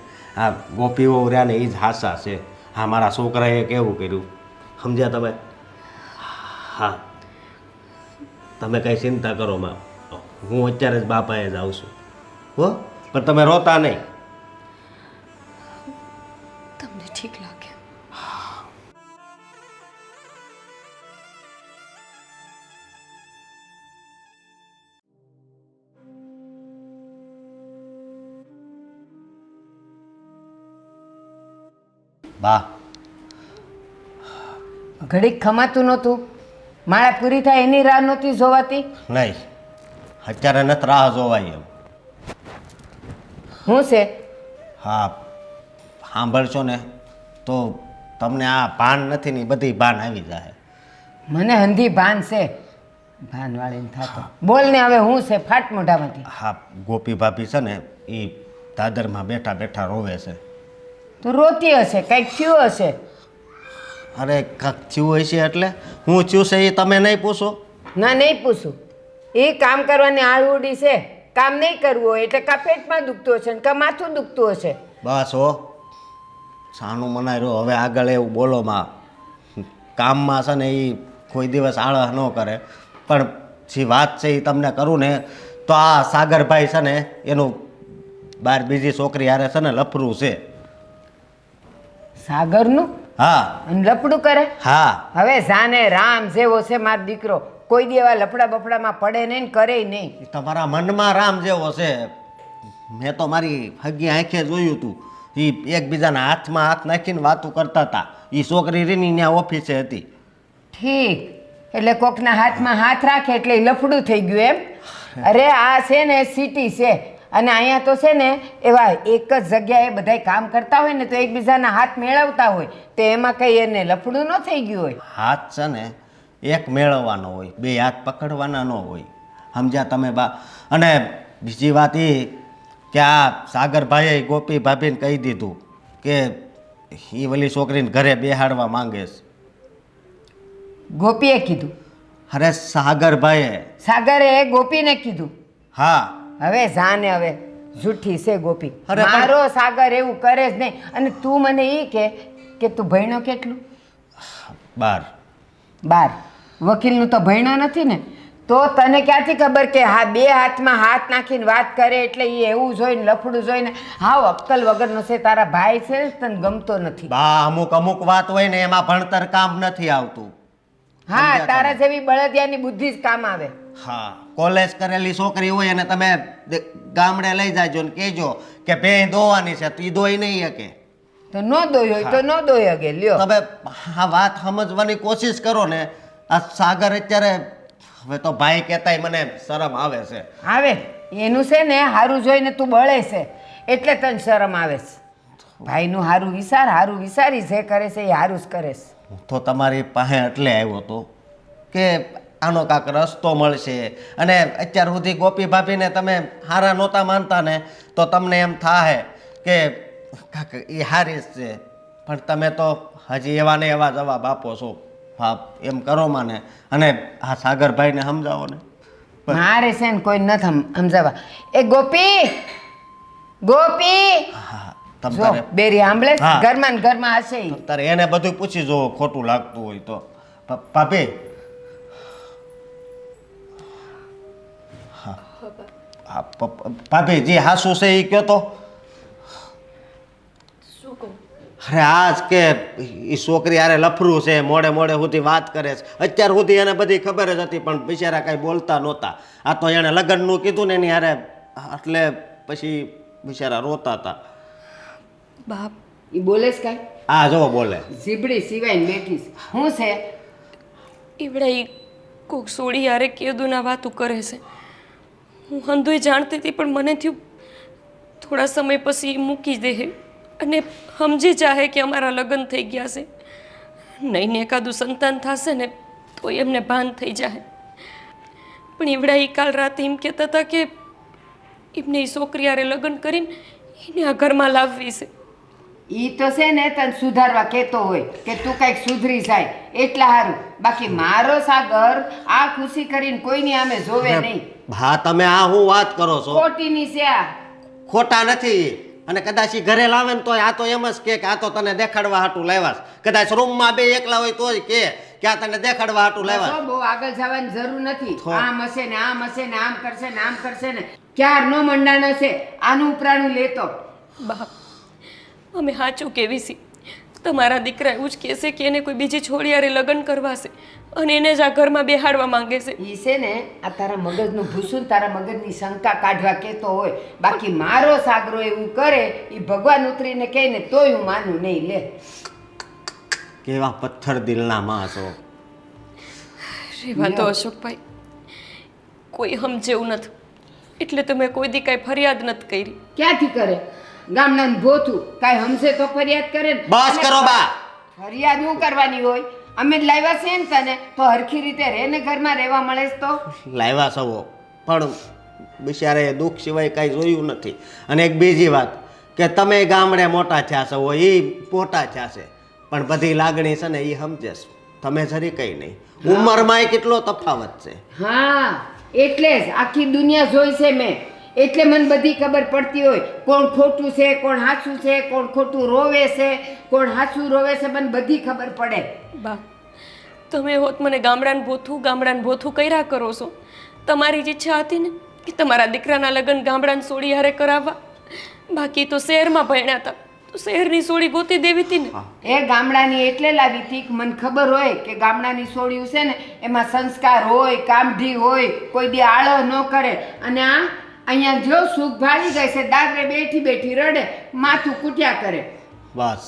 S3: આ ગોપીઓ રહ્યા ને એ જ હાસા છે. હા, મારા છોકરાએ કેવું કર્યું, સમજ્યા તમે? હા, તમે કંઈ ચિંતા કરો માં, હું અત્યારે જ બાપાએ જ આવું છું. હો, પણ તમે રોતા નહીં.
S2: તમને ઠીક લાગે?
S3: બા,
S1: ઘડીક ખમાતું નહોતું? માળા પૂરી થાય એની રાહ નહોતી જોવાતી?
S3: નહીં, અત્યારે નથી રાહ જોવાય એમ.
S1: હું છે?
S3: હા, સાંભળશો ને તો તમને આ ભાન નથી ને એ બધી ભાન આવી જાય.
S1: મને હંધી ભાન છે, ભાન વાળીને થાતો. બોલ ને હવે હું છે? ફાટ મોઢામાંથી.
S3: હા, ગોપી ભાભી છે ને એ દાદરમાં બેઠા બેઠા રોવે છે.
S1: તો રોતી હશે, કંઈક થયું હશે.
S3: અરે કાંક થયું હશે એટલે હું થયું છે એ તમે નહીં પૂછો?
S1: ના, નહીં પૂછું. એ કામ કરવાની આળવડી છે. કામ નહીં કરવું હોય એટલે કાં પેટમાં દુખતું હશે ને કાં માથું દુખતું હશે.
S3: બસ હો, સાનું મનાય રહ્યો. હવે આગળ એવું બોલો માં, કામમાં છે ને એ કોઈ દિવસ આળસ ન કરે, પણ જે વાત છે એ તમને કરું ને તો આ સાગરભાઈ છે ને એનું બાર બીજી છોકરી હારે છે ને લફરું છે.
S1: સાગરનું?
S3: હા
S1: અને લપડું કરે?
S3: હા.
S1: હવે જાને રામ જેવો છે મારો દીકરો, કોઈ દી એવા લફડા બફડામાં પડે નહીં ને કરે નહીં.
S3: એ તમારા મનમાં રામ જેવો છે. મેં તો મારી હગી આંખે જોયું હતું. એ એકબીજાના હાથમાં હાથ નાખીને વાતું કરતા હતા. એ છોકરી રીની ત્યાં ઓફિસે હતી.
S1: ઠીક, એટલે કોકના હાથમાં હાથ રાખે એટલે ઈ લફડું થઈ ગયું એમ? અરે આ છે ને સિટી છે, અને અહીંયા તો છે ને એવા એક જ જગ્યાએ બધાય કામ કરતા હોય ને તો એકબીજાના હાથ મેળવતા હોય, તો એમાં કંઈ એને લફડું ન થઈ ગયું હોય.
S3: હાથ છે ને એક મેળવવાનો હોય, બે હાથ પકડવાના ન હોય. સમજ્યા તમે બા? અને બીજી વાત એ કે આ સાગરભાઈએ ગોપી ભાભીને કહી દીધું કે એ વલી છોકરીને ઘરે બેહાડવા માંગે છે.
S1: ગોપીએ કીધું?
S3: અરે સાગરભાઈએ.
S1: સાગરે ગોપીને કીધું?
S3: હા.
S1: હવે જાને, હવે જૂઠી છે ગોપી.
S3: અરે પણ-
S1: મારો સાગર એવું કરે જ નહીં. અને તું મને એ કે તું ભણ્યો કેટલું? બાર વકીલનું તો ભણ્યો નથી ને, તો તને ક્યાંથી ખબર કે હા બે હાથમાં હાથ નાખીને વાત કરે એટલે એ એવું જોઈને લફડું જોઈને હાવ અક્કલ વગરનો છે. તારા ભાઈ છે ને તને ગમતો નથી.
S3: બા અમુક વાત હોય ને એમાં ભણતર કામ નથી આવતું.
S1: હા, તારા જેવી બળદિયાની બુદ્ધિ જ કામ આવે.
S3: હા, કોલેજ કરેલી છોકરી હોય અને તમે ગામડે લઈ જાજો ને કહેજો કે ભેં દોવાની છે તો એ દોઈ નહીં શકે.
S1: તો ન દોઈ હોય તો ન દોઈ હગે. લ્યો
S3: તમે આ વાત સમજવાની કોશિશ કરો ને. આ સાગર અત્યારે હવે તો ભાઈ કહેતાય મને શરમ આવે છે.
S1: આવે એનું છે ને હારું જોઈને તું બળે છે એટલે તને શરમ આવે છે. ભાઈનું હારું વિચાર, હારું વિચારી જે કરે છે એ હારું જ કરે છે.
S3: હું તો તમારી પાસે એટલે આવ્યો હતો કે આનો કાંક રસ્તો મળશે. અને અત્યાર સુધી ગોપી ભાભીને તમે હારા નહોતા માનતા ને તો તમને એમ થાય કે કાંક એ હારી જ છે, પણ તમે તો હજી એવા ને એવા જવાબ આપો છો. હા, એમ કરો માને અને આ સાગરભાઈને સમજાવો ને.
S1: મારે છે ને કોઈ નથી સમજાવવા. એ ગોપી, ગોપી
S3: હા, તમ
S1: જો
S3: તારે
S1: બેરી આંબળે
S3: હા.
S1: ઘરમાં ને ઘરમાં હશે ઈ.
S3: તારે એને બધું પૂછી જો ખોટું લાગતું હોય તો. ભાભી હા હા ભાભી જી હાસુ છે એ કયો તો.
S2: શું કહું?
S3: અરે આજ કે એ છોકરી હારે લફરું છે, મોડે મોડે સુધી વાત કરે છે. અત્યાર સુધી એને બધી ખબર જ હતી પણ બિચારા કાંઈ બોલતા નહોતા. આ તો એણે લગ્નનું કીધું ને એની હારે એટલે પછી બિચારા રોતા હતા.
S2: બાપ,
S1: ઈ બોલે છે કાંઈ?
S3: આ જો બોલે.
S1: ઝીબડી સિવાયને બેઠી છે. શું છે?
S2: એવડે ઈ કોક સોડી યારે કેદુના વાતું કરે છે. હું હંધુય જાણતી હતી પણ મને થયું થોડા સમય પછી ઈ મૂકી દે અને સમજી ચાહે કે અમારા લગ્ન થઈ ગયા છે. નહીં ને એકાદું સંતાન થશે ને તો એમને ભાન થઈ જાય. પણ એવડા ઈ કાલ રાતે એમ કહેતા હતા કે એમને એ છોકરી યારે લગ્ન કરીને એને આ ઘરમાં લાવવી છે.
S1: ઈ તો છે ને તને સુધારવા કહેતો હોય કે તું કંઈક સુધરી જાય એટલા હારું. બાકી મારો સાગર આ ખુશી કરીને કોઈની આમે જોવે નહીં.
S3: હા, તમે આ હું વાત કરો છો?
S1: ખોટીની છે આ.
S3: ખોટા નથી. અને કદાચ ઈ ઘરે લાવે ને તોય આ તો એમ જ કે આ તો તને દેખાડવા હાટું લાવ્યા છે. કદાચ રૂમમાં બે એકલા હોય તોય કે આ તને દેખાડવા હાટું લાવ્યા
S1: તો બહુ આગળ જવાની જરૂર નથી. આમ હશે ને આમ હશે ને આમ કરશે ને આમ કરશે ને ક્યાર નો મંડાનો છે આનું ઉપરાણું લેતો.
S2: બાપ, અમે સાચું કેવી છી. તમારા દીકરા એવું જ કહેશે કે એને કોઈ બીજી છોડીયારે લગ્ન કરવાશે અને એને જ આ ઘરમાં બેહાડવા માંગે છે.
S1: ઈ છે ને આ તારા મગજનું ભૂસું તારા મગજની શંકા કાઢવા કહેતો હોય. બાકી મારો સાગરો એવું કરે ઈ ભગવાન ઉતરીને કહે ને તોય હું માનું નહીં. લે
S3: કેવા પથ્થર દિલના માણસો.
S2: રેવા તો અશોકભાઈ, કોઈ સમજેવું નથી એટલે તમે કોઈ દી કાંઈ ફરિયાદ નથી કરી.
S1: ક્યાંથી કરે? ગામડાનું ભોથું કાંઈ હમશે તો ફરિયાદ કરે ને.
S3: બસ કરો બા.
S1: ફરિયાદ હું કરવાની હોય? અમે જ લાવ્યા છે ને તને તો હરખી રીતે રહે ને ઘરમાં રહેવા મળે છે તો.
S3: લાવ્યા સવો પણ બિચારે દુઃખ સિવાય કાંઈ જોયું નથી. અને એક બીજી વાત કે તમે ગામડે મોટા થયા છો એ મોટા થયા છે પણ બધી લાગણી છે ને એ સમજે છે. તમે જરી કંઈ નહીં. ઉંમરમાં કેટલો તફાવત છે.
S1: હા, એટલે જ આખી દુનિયા જોઈ છે મેં. એટલે મને બધી ખબર પડતી હોય કોણ ખોટું છે, કોણ સાચું છે, કોણ ખોટું રોવે છે, કોણ સાચું રોવે છે, મને બધી ખબર પડે.
S2: બા, તમે હોત મને ગામડાને ભોથું કર્યા કરો છો. તમારી જ ઈચ્છા હતી ને કે તમારા દીકરાના લગ્ન ગામડાની સોડી હારે કરાવવા. બાકી તો શહેરમાં ભણ્યા હતા તો શહેરની સોડી ગોતી દેવી હતી ને.
S1: એ ગામડાની એટલે લાવી હતી કે મને ખબર હોય કે ગામડાની સોડિયું છે ને એમાં સંસ્કાર હોય, કામઢી હોય, કોઈ દી આળો ન કરે. અને આ અહીંયા જો સુખ ભાળી જાય છે, દાદરે બેઠી બેઠી રડે, માથું કૂટ્યા કરે.
S3: બસ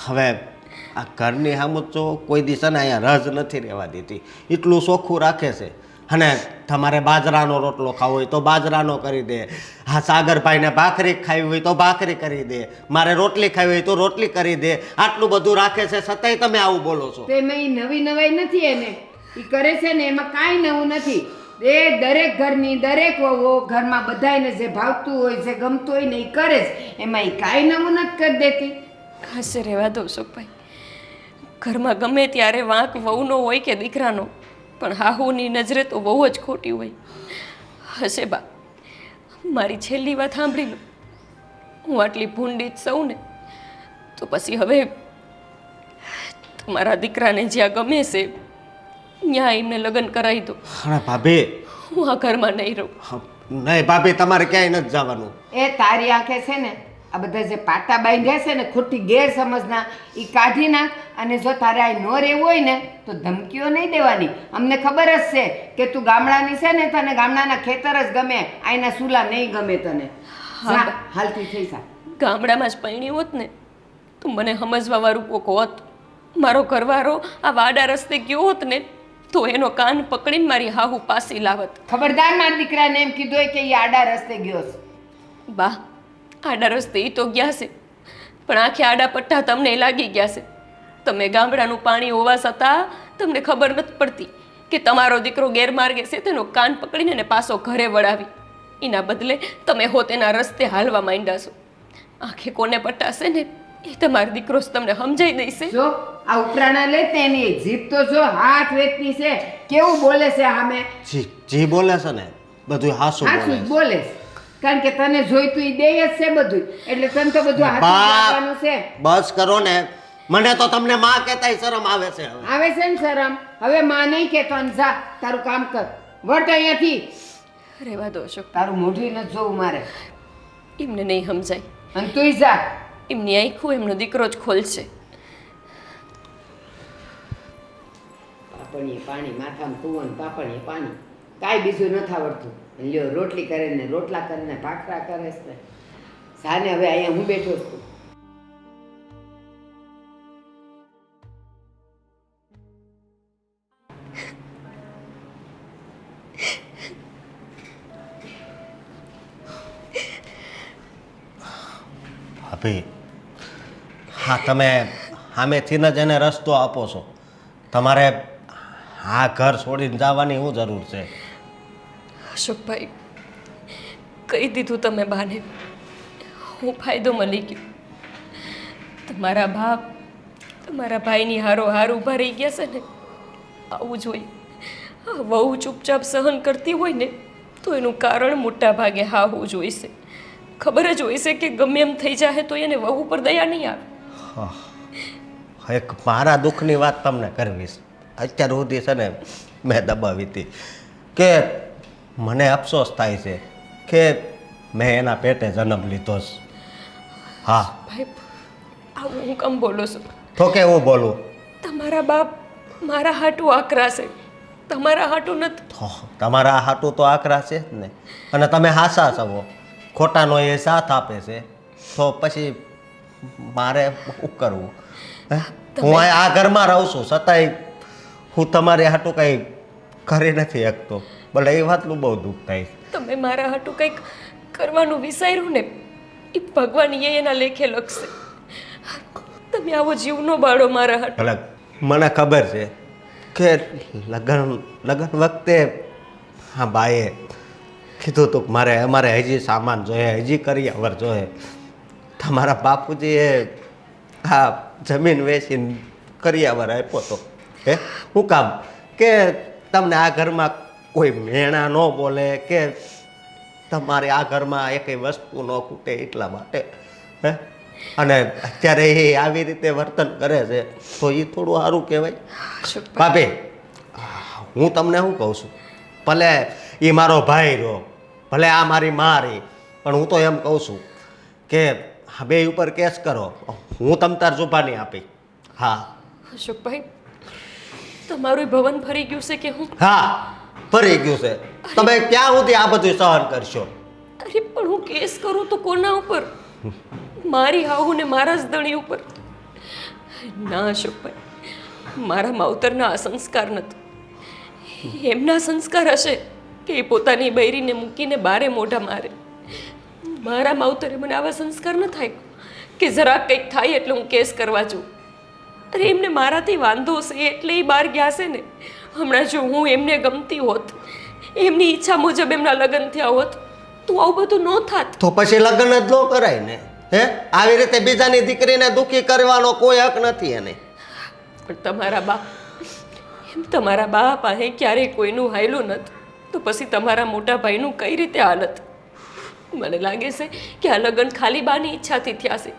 S3: હવે આ ઘરની સામું તો કોઈ દિવસ ને અહીંયા રજ નથી રહેવા દીધી. એટલું ચોખ્ખું રાખે છે. અને તમારે બાજરાનો રોટલો ખાવો હોય તો બાજરાનો કરી દે. હા, સાગરભાઈને ભાખરી ખાવી હોય તો ભાખરી કરી દે. મારે રોટલી ખાવી હોય તો રોટલી કરી દે. આટલું બધું રાખે છે છતાંય તમે આવું બોલો છો.
S1: તો એમાં ઈ નવી નવાઈ નથી. એને ઈ કરે છે ને એમાં કાંઈ નવું નથી. એ દરેક ઘરની દરેક વહુઓ ઘરમાં બધાને જે ભાવતું હોય, જે ગમતું હોય ને એ કરે જ. એમાં એ કાંઈ નવું નથી કરી દેતી.
S2: હાશે રહેવા દો અશોકભાઈ. ઘરમાં ગમે ત્યારે વાંક વહુનો હોય કે દીકરાનો, પણ હાહુની નજરે તો બહુ જ ખોટી હોય. હશે બા, મારી છેલ્લી વાત સાંભળી લો. હું આટલી ભૂંડી જ સૌ ને તો પછી હવે તમારા દીકરાને જ્યાં ગમે છે ત્યાં એમને લગ્ન કરાવી દો.
S3: અરે ભાભી,
S2: હું આ ઘરમાં નહીં રહું.
S3: નહીં ભાભી, તમારે ક્યાંય નથી જવાનું.
S1: એ તારી આંખે છે ને આ બધા જે પાટા બાંધ્યા છે ને ખોટી ગેરસમજના એ કાઢી નાખ. અને જો તારે આ ન રહેવું હોય ને તો ધમકીઓ નહીં દેવાની. અમને ખબર જ છે કે તું ગામડાની છે ને, તને ગામડાના ખેતર જ ગમે, આઈના સૂલા નહીં ગમે તને. જા, હાલતી થઈ જા.
S2: ગામડામાં જ પરણી હોત ને તો મને સમજવા વાળું કોક હોત. મારો ઘરવાળો આ વાડા રસ્તે ગયો હોત ને તો એનો કાન પકડીને મારી હાહુ પાસી લાવત.
S1: ખબરદાર મારા દીકરાને એમ કીધું હોય કે એ આડા રસ્તે ગયો છે.
S2: બા, આડા રસ્તે એ તો ગયા છે, પણ આખે આડા પટ્ટા તમને લાગી ગયા છે. તમે ગામડાનું પાણી હોવા છતાં તમને ખબર નથી પડતી કે તમારો દીકરો ગેરમાર્ગે છે તેનો કાન પકડીને એને પાછો ઘરે વળાવી. એના બદલે તમે હો તેના રસ્તે હાલવા માંડ્યા છો. આંખે કોને પટાશે ને એ તમારો દીકરો જ તમને સમજાઈ દેશે.
S1: જો આ ઉપરાણા લે તેની જીભ તો જો હાથ વેચતી છે, કેવું બોલે છે સામે.
S3: જી બોલે છે ને બધું હાસું
S1: હાચું જ
S3: બોલે
S1: બોલે છે. કારણ કે તને જોઈતું ઈ દે જ છે બધું, એટલે તને તો બધું હાથું
S3: બાપ.
S1: લાગવાનું છે.
S3: બસ કરો ને, મને તો તમને માં કહેતાય શરમ આવે છે હવે.
S1: આવે છે ને શરમ? હવે માં નહીં કહેતો ને જા તારું કામ કર. વટ અહીંયાથી.
S2: રહેવા દો અશોક,
S1: તારું મોઢું નથી જોવું મારે.
S2: એમને નહીં સમજાય.
S1: અને તુંય જા.
S2: એમની આંખું એમનો દીકરો જ ખોલશે.
S1: પાપણીએ પાણી, માથામાં કુવન પાપણીએ પાણી, કાંઈ બીજું નથી આવડતું. અને લ્યો રોટલી કરે ને રોટલા કરે ને ભાખરા કરે છે. સાને હવે અહીંયા હું બેઠો છું.
S3: ભાભી, હા તમે સામેથી જ એને રસ્તો આપો છો. તમારે આ ઘર છોડીને જવાની શું જરૂર છે?
S2: અશોકભાઈ, કહી દીધું તમે બાને. હું ફાયદો મળી ગયો. તમારા બાપ તમારા ભાઈની હારો હાર ઊભા રહી ગયા છે ને, આવું જોઈએ. આ વહુ ચૂપચાપ સહન કરતી હોય ને તો એનું કારણ મોટા ભાગે હા હોવું જોઈશે. ખબર જ હોય છે કે ગમે એમ થઈ જાય તો એને વહુ પર દયા નહીં આવે.
S3: એક મારા દુઃખની વાત તમને કરવી છે. અત્યાર સુધી છે ને મેં દબાવી હતી કે મને અફસોસ થાય છે કે મેં એના પેટે જન્મ લીધો છે. હા
S2: ભાઈ, આવું હું કેમ બોલો છો?
S3: તો કે હું બોલું?
S2: તમારા બાપ મારા હાટું આકરા છે, તમારા હાટું નથી.
S3: તો તમારા હાટું તો આકરા છે જ ને. અને તમે હાસા છો, ખોટાનો એ સાથ આપે છે, તો પછી મારે શું કરવું? હું આ ઘરમાં રહું છું છતાંય હું તમારે હાટું કંઈ કરી નથી શકતો. ભલે એ વાતનું બહુ દુઃખ થાય.
S2: તમે મારા હાટું કંઈક કરવાનું વિચાર્યું ને એ ભગવાન એના લેખે લખશે. તમે આવો જીવ નો બાળો મારા હાટું.
S3: ભલે મને ખબર છે કે લગ્ન વખતે હા બાએ કીધું હતું કે અમારે હજી સામાન જોઈએ, હજી કરિયાવર જોઈએ. તમારા બાપુજીએ હા જમીન વેચીને કરિયાવર આપ્યો હતો. હે શું કામ? કે તમને આ ઘરમાં કોઈ મેણા ન બોલે, કે તમારે આ ઘરમાં એકેય વસ્તુ ન ખૂટે એટલા માટે. હે અને અત્યારે એ આવી રીતે વર્તન કરે છે તો એ થોડું સારું કહેવાય? ભાભી, હું તમને શું કહું છું, ભલે એ મારો ભાઈ રહ્યો, ભલે આ મારી મા રહી, પણ હું તો એમ કહું છું કે બે ઉપર કેસ કરો, હું તમ તાર જુબાની આપી. હા
S2: અશોકભાઈ, તમારું ભવન ફરી ગયું છે કે હું?
S3: હા ફરી ગયું છે. તમે ક્યાં સુધી આ બધું સહન કરશો?
S2: અરે પણ હું કેસ કરું તો કોના ઉપર? મારી હાહુ ને મારા જ ધણી ઉપર? ના અશોકભાઈ, મારા માવતરના આ સંસ્કાર નથી. એમના સંસ્કાર હશે કે એ પોતાની બૈરીને મૂકીને બારે મોઢા મારે. મારા માવતરે મને આવા સંસ્કાર ન થાય કે જરાક કંઈક થાય એટલે હું કેસ કરવા જાઉં. અરે એમને મારાથી વાંધો છે એટલે એ બહાર ગયા છે ને. હમણાં જો હું એમને ગમતી હોત, એમની ઈચ્છા મુજબ એમના લગ્ન થયા હોત તો આવું બધું ન થાત.
S3: તો પછી લગ્ન જ ન કરાય ને. હે આવી રીતે બીજાની દીકરીને દુઃખી કરવાનો કોઈ હક નથી એને.
S2: પણ તમારા બા પાસે ક્યારેય કોઈનું હાયલું નથી તો પછી તમારા મોટા ભાઈનું કઈ રીતે હાલત? મને લાગે છે કે આ લગ્ન ખાલી બાની ઈચ્છાથી થયા છે.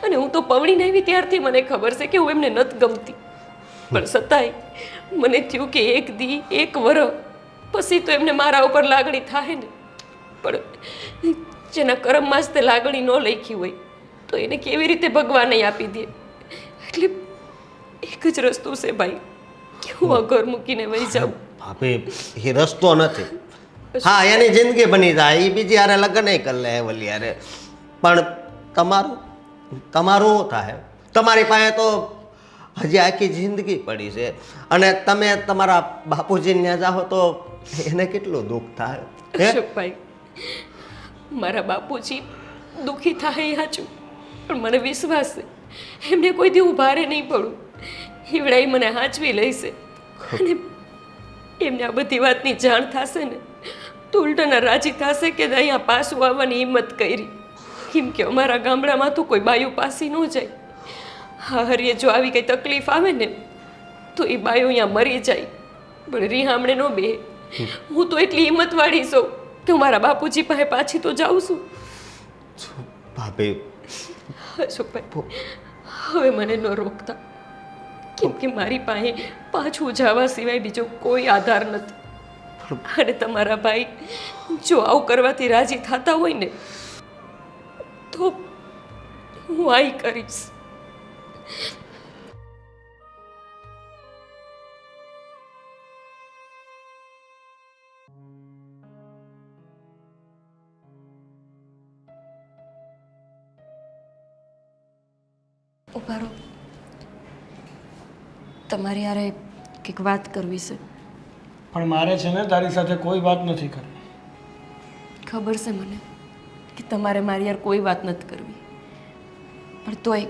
S2: અને હું તો પવણીને આવી ત્યારથી મને ખબર છે કે હું એમને નથી ગમતી. પણ છતાંય મને થયું કે એક દી એક વરસ પછી તો એમને મારા ઉપર લાગણી થાય ને. પણ જેના કરમમાં જ તે લાગણી ન લખી હોય તો એને કેવી રીતે ભગવાને આપી દે. એટલે એક જ રસ્તો છે ભાઈ કે હું આ ઘર મૂકીને વહી જાઉં.
S3: ભાભી એ રસ્તો નથી. હા, એની જિંદગી બની જાય, એ બીજી હારે લગ્ન કરી લે ઓલી હારે. પણ તમારું તમારું શું થાય? તમારી પાસે તો હજી આખી જિંદગી પડી છે અને તમે તમારા બાપુજીને ત્યાં જાઓ તો એને કેટલું દુઃખ થાય હે?
S2: અશોકભાઈ, મારા બાપુજી દુઃખી થાય એ સાચું, પણ મને વિશ્વાસ છે એમને કોઈ દી હું ભારે નહીં પડું. હિવડાઈ મને હાંચવી લઈશે અને એમને આ બધી વાતની જાણ થશે ને તો ઉલટાના રાજી થશે કે અહીંયા પાછું આવવાની હિંમત કરી. કેમ કે અમારા ગામડામાં તો કોઈ બાયું પાસી ન જાય. હા, હરીએ જો આવી કંઈ તકલીફ આવે ને તો એ બાયો અહીંયા મરી જાય, પણ રીહામણે ન બે. હું તો એટલી હિંમતવાળી છું કે હું મારા બાપુજી પાસે પાછી તો જાઉં છું.
S3: ભાભી
S2: અશોકભાઈ, હવે મને ન રોકતા, કેમ કે મારી પાસે પાછું જવા સિવાય બીજો કોઈ આધાર નથી. અને તમારા ભાઈ જો આવું કરવાથી રાજી થતા હોય ને તો હું આઈ કરીશ. ઉભા રહો, તમારી હારે કંઈક વાત કરવી છે.
S5: પણ મારે છે ને તારી સાથે કોઈ વાત નથી કરવી.
S2: ખબર છે મને કે તમારે મારી યાર કોઈ વાત નથી કરવી, પણ તોય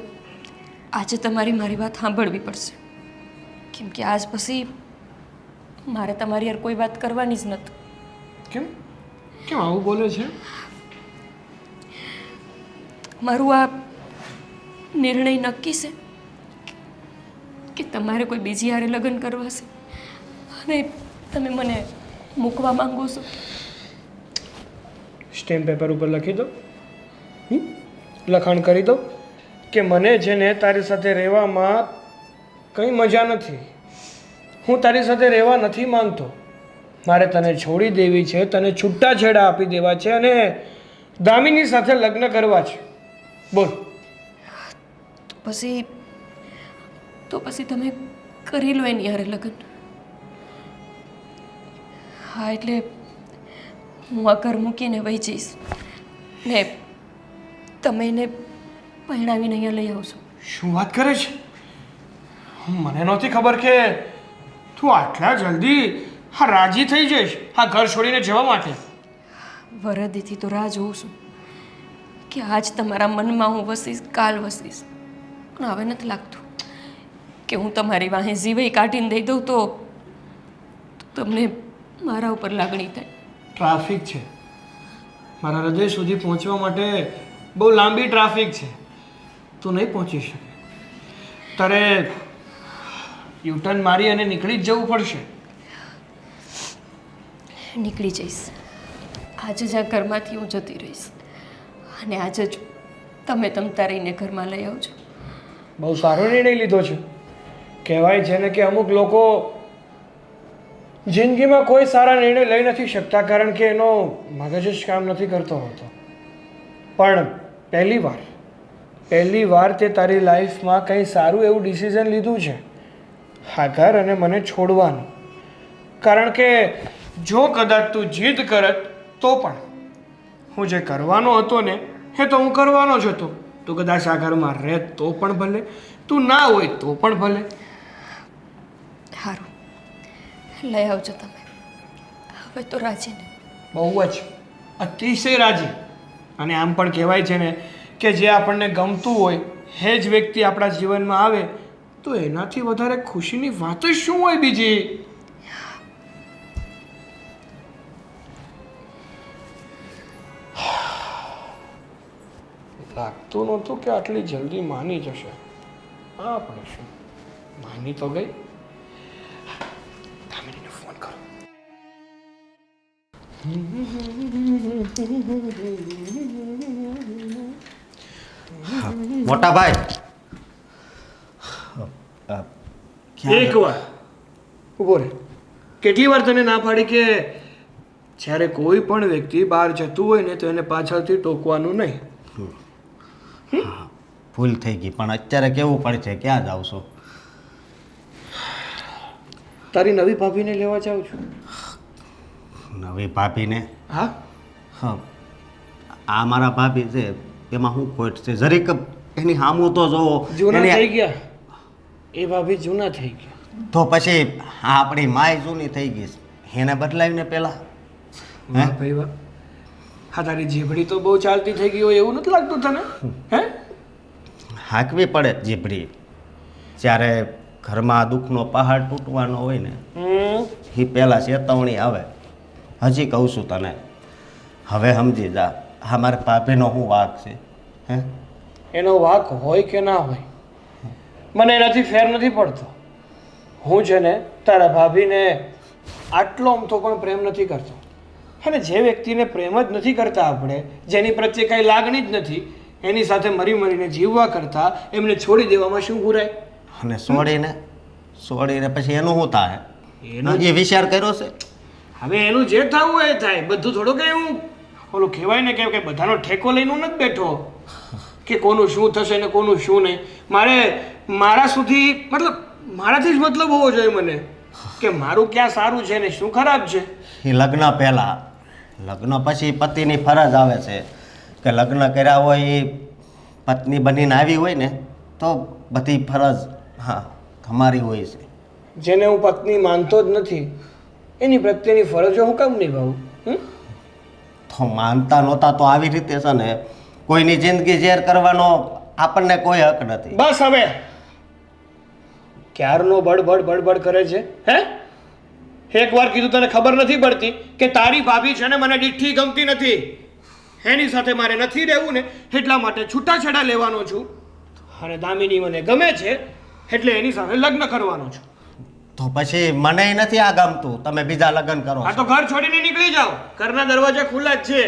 S2: આજે તમારી મારી વાત સાંભળવી પડશે. કેમ કે આજ પછી મારે તમારી યાર કોઈ વાત કરવાની જ નથી.
S5: કેમ કેમ આવું બોલે છે?
S2: મારું આ નિર્ણય નક્કી છે કે તમારે કોઈ બીજી હારે લગ્ન કરવા છે અને તમે મને મૂકવા માંગો છો.
S5: સ્ટેમ્પ પેપર ઉપર લખી દો, લખાણ કરી દો કે મને છે ને તારી સાથે રહેવામાં કંઈ મજા નથી, હું તારી સાથે રહેવા નથી માંગતો, મારે તને છોડી દેવી છે, તને છૂટાછેડા આપી દેવા છે અને દામિની સાથે લગ્ન કરવા છે. બોલ.
S2: તો પછી તમે કરી લો એની હારે લગ્ન. હા, એટલે હું આ ઘર મૂકીને વહી જઈશ ને તમે એને પહેણાવીને અહીંયા લઈ આવશો.
S5: શું વાત કરે છે? મને નહોતી ખબર કે તું આટલા જલ્દી હા રાજી થઈ જઈશ આ ઘર છોડીને જવા માટે.
S2: વરદીથી તો રાહ જોઉં છું કે આજ તમારા મનમાં હું વસીશ, કાલ વસીશ, પણ હવે નથી લાગતું કે હું તમારી વાહે જીવે કાઢીને દઈ દઉં તો તમને મારા ઉપર લાગણી થાય.
S5: ટ્રાફિક છે, મારા હૃદય સુધી પહોંચવા માટે બહુ લાંબી ટ્રાફિક છે, તું નહીં પહોંચી શકે. તારે યુટર્ન મારી અને નીકળી જ જવું પડશે.
S2: નીકળી જઈશ. આજે જ આ ઘરમાંથી હું જતી રહીશ અને આજે જ તમે તમતા રહીને ઘરમાં લઈ આવજો.
S5: બહુ સારો નિર્ણય લીધો છે. કહેવાય છે ને કે અમુક લોકો જિંદગીમાં કોઈ સારા નિર્ણય લઈ નથી શકતા કારણ કે એનો મગજ જ કામ નથી કરતો હોતો. પણ પહેલી વાર તે તારી લાઈફમાં કંઈ સારું એવું ડિસિઝન લીધું છે, હા ઘર અને મને છોડવાનું. કારણ કે જો કદાચ તું જીદ કરત તો પણ હું જે કરવાનો હતો ને એ તો હું કરવાનો જ હતો. તું કદાચ આ ઘરમાં રહે તો પણ ભલે, તું ના હોય તો પણ ભલે.
S2: સારું, લઈ આવજો તમે. હવે તો રાજી ને?
S5: બહુ જ, અતિશય રાજી. અને આમ પણ કહેવાય છે ને કે જે આપણને ગમતું હોય એ જ વ્યક્તિ આપણા જીવનમાં આવે તો એનાથી વધારે ખુશીની વાત જ શું હોય બીજી. લાગતું નહોતું કે આટલી જલ્દી માની જશે. હા, પણ શું, માની તો ગઈ. દામિનીને ફોન કરો.
S3: મોટા ભાઈ,
S5: એકવાર ઊભો રહે. કેટલી વાર તને ના પાડી કે જ્યારે કોઈ પણ વ્યક્તિ બહાર જતું હોય ને તો એને પાછળથી ટોકવાનું નહીં.
S3: ભૂલ થઈ ગઈ, પણ અત્યારે કેવું પડશે, ક્યાં જાવ છો?
S5: તારી નવી ભાભીને લેવા જાઉં છું.
S3: નવી ભાભીને?
S5: હા,
S3: હા, આ મારા ભાભી છે, એમાં શું ખોટ છે? જરીક એની સામું તો જોવો.
S5: જૂના
S3: એની-
S5: થઈ ગયા એ ભાભી, જૂના થઈ ગયા.
S3: તો પછી આ આપણી માય જૂની થઈ ગઈ છે. એને બદલાવીને પેલા
S5: વાહ ભાઈ વાહ. હા, તારી જીભડી તો બહુ ચાલતી થઈ ગઈ હોય એવું નથી લાગતું તને? હે?
S3: હાંકવી પડે જીભડી. જ્યારે ઘરમાં દુઃખનો પહાડ તૂટવાનો હોય ને એ પહેલાં ચેતવણી આવે. હજી કહું છું તને, હવે સમજી જા. હા, મારા ભાભીનો શું વાંક છે? હે?
S5: એનો વાંક હોય કે ના હોય મને એનાથી ફેર નથી પડતો. હું છે ને તારા ભાભીને આટલો અમથો પણ પ્રેમ નથી કરતો. અને જે વ્યક્તિને પ્રેમ જ નથી કરતા આપણે, જેની પ્રત્યે કાંઈ લાગણી જ નથી, એની સાથે મરી મરીને જીવવા કરતાં એમને છોડી દેવામાં શું ગુરાય?
S3: અને છોડીને પછી એનું શું થાય?
S5: એનું
S3: એ વિચાર કર્યો છે?
S5: હવે એનું જે થવું હોય એ થાય. બધું થોડું કંઈ હું ઓલું કહેવાય ને કે બધાનો ઠેકો લઈને હું નથી બેઠો કે કોનું શું થશે ને કોનું શું નહીં. મારે મારા સુધી મતલબ મારાથી જ મતલબ હોવો જોઈએ મને, કે મારું ક્યાં સારું છે ને શું ખરાબ છે.
S3: એ લગ્ન પહેલાં, લગ્ન પછી પતિની ફરજ આવે છે કે લગ્ન કર્યા હોય એ પત્ની બનીને આવી હોય ને તો બધી ફરજ હા તમારી હોય છે.
S5: જેને હું પત્ની માનતો જ નથી એની પ્રત્યેની ફરજો હું કેમ નિભાવું?
S3: તો માનતા નહોતા તો આવી રીતે છે ને કોઈની જિંદગી ઝેર કરવાનો આપણને કોઈ હક નથી.
S5: બસ હવે ક્યારનો બડબડ કરે છે. હે, એકવાર કીધું તને ખબર નથી પડતી કે તારી ભાભી છે ને મને ડીઠી ગમતી નથી. એની સાથે મારે નથી રહેવું ને એટલા માટે છૂટાછેડા લેવાનો છું. અને દામિની મને ગમે છે એટલે એની સાથે લગ્ન કરવાનો છું.
S3: તો પછી મને નથી આ ગમતું, તમે બીજા લગ્ન કરો
S5: આ તો ઘર છોડીને નીકળી જાઓ. ઘરના દરવાજા ખુલ્લા જ છે,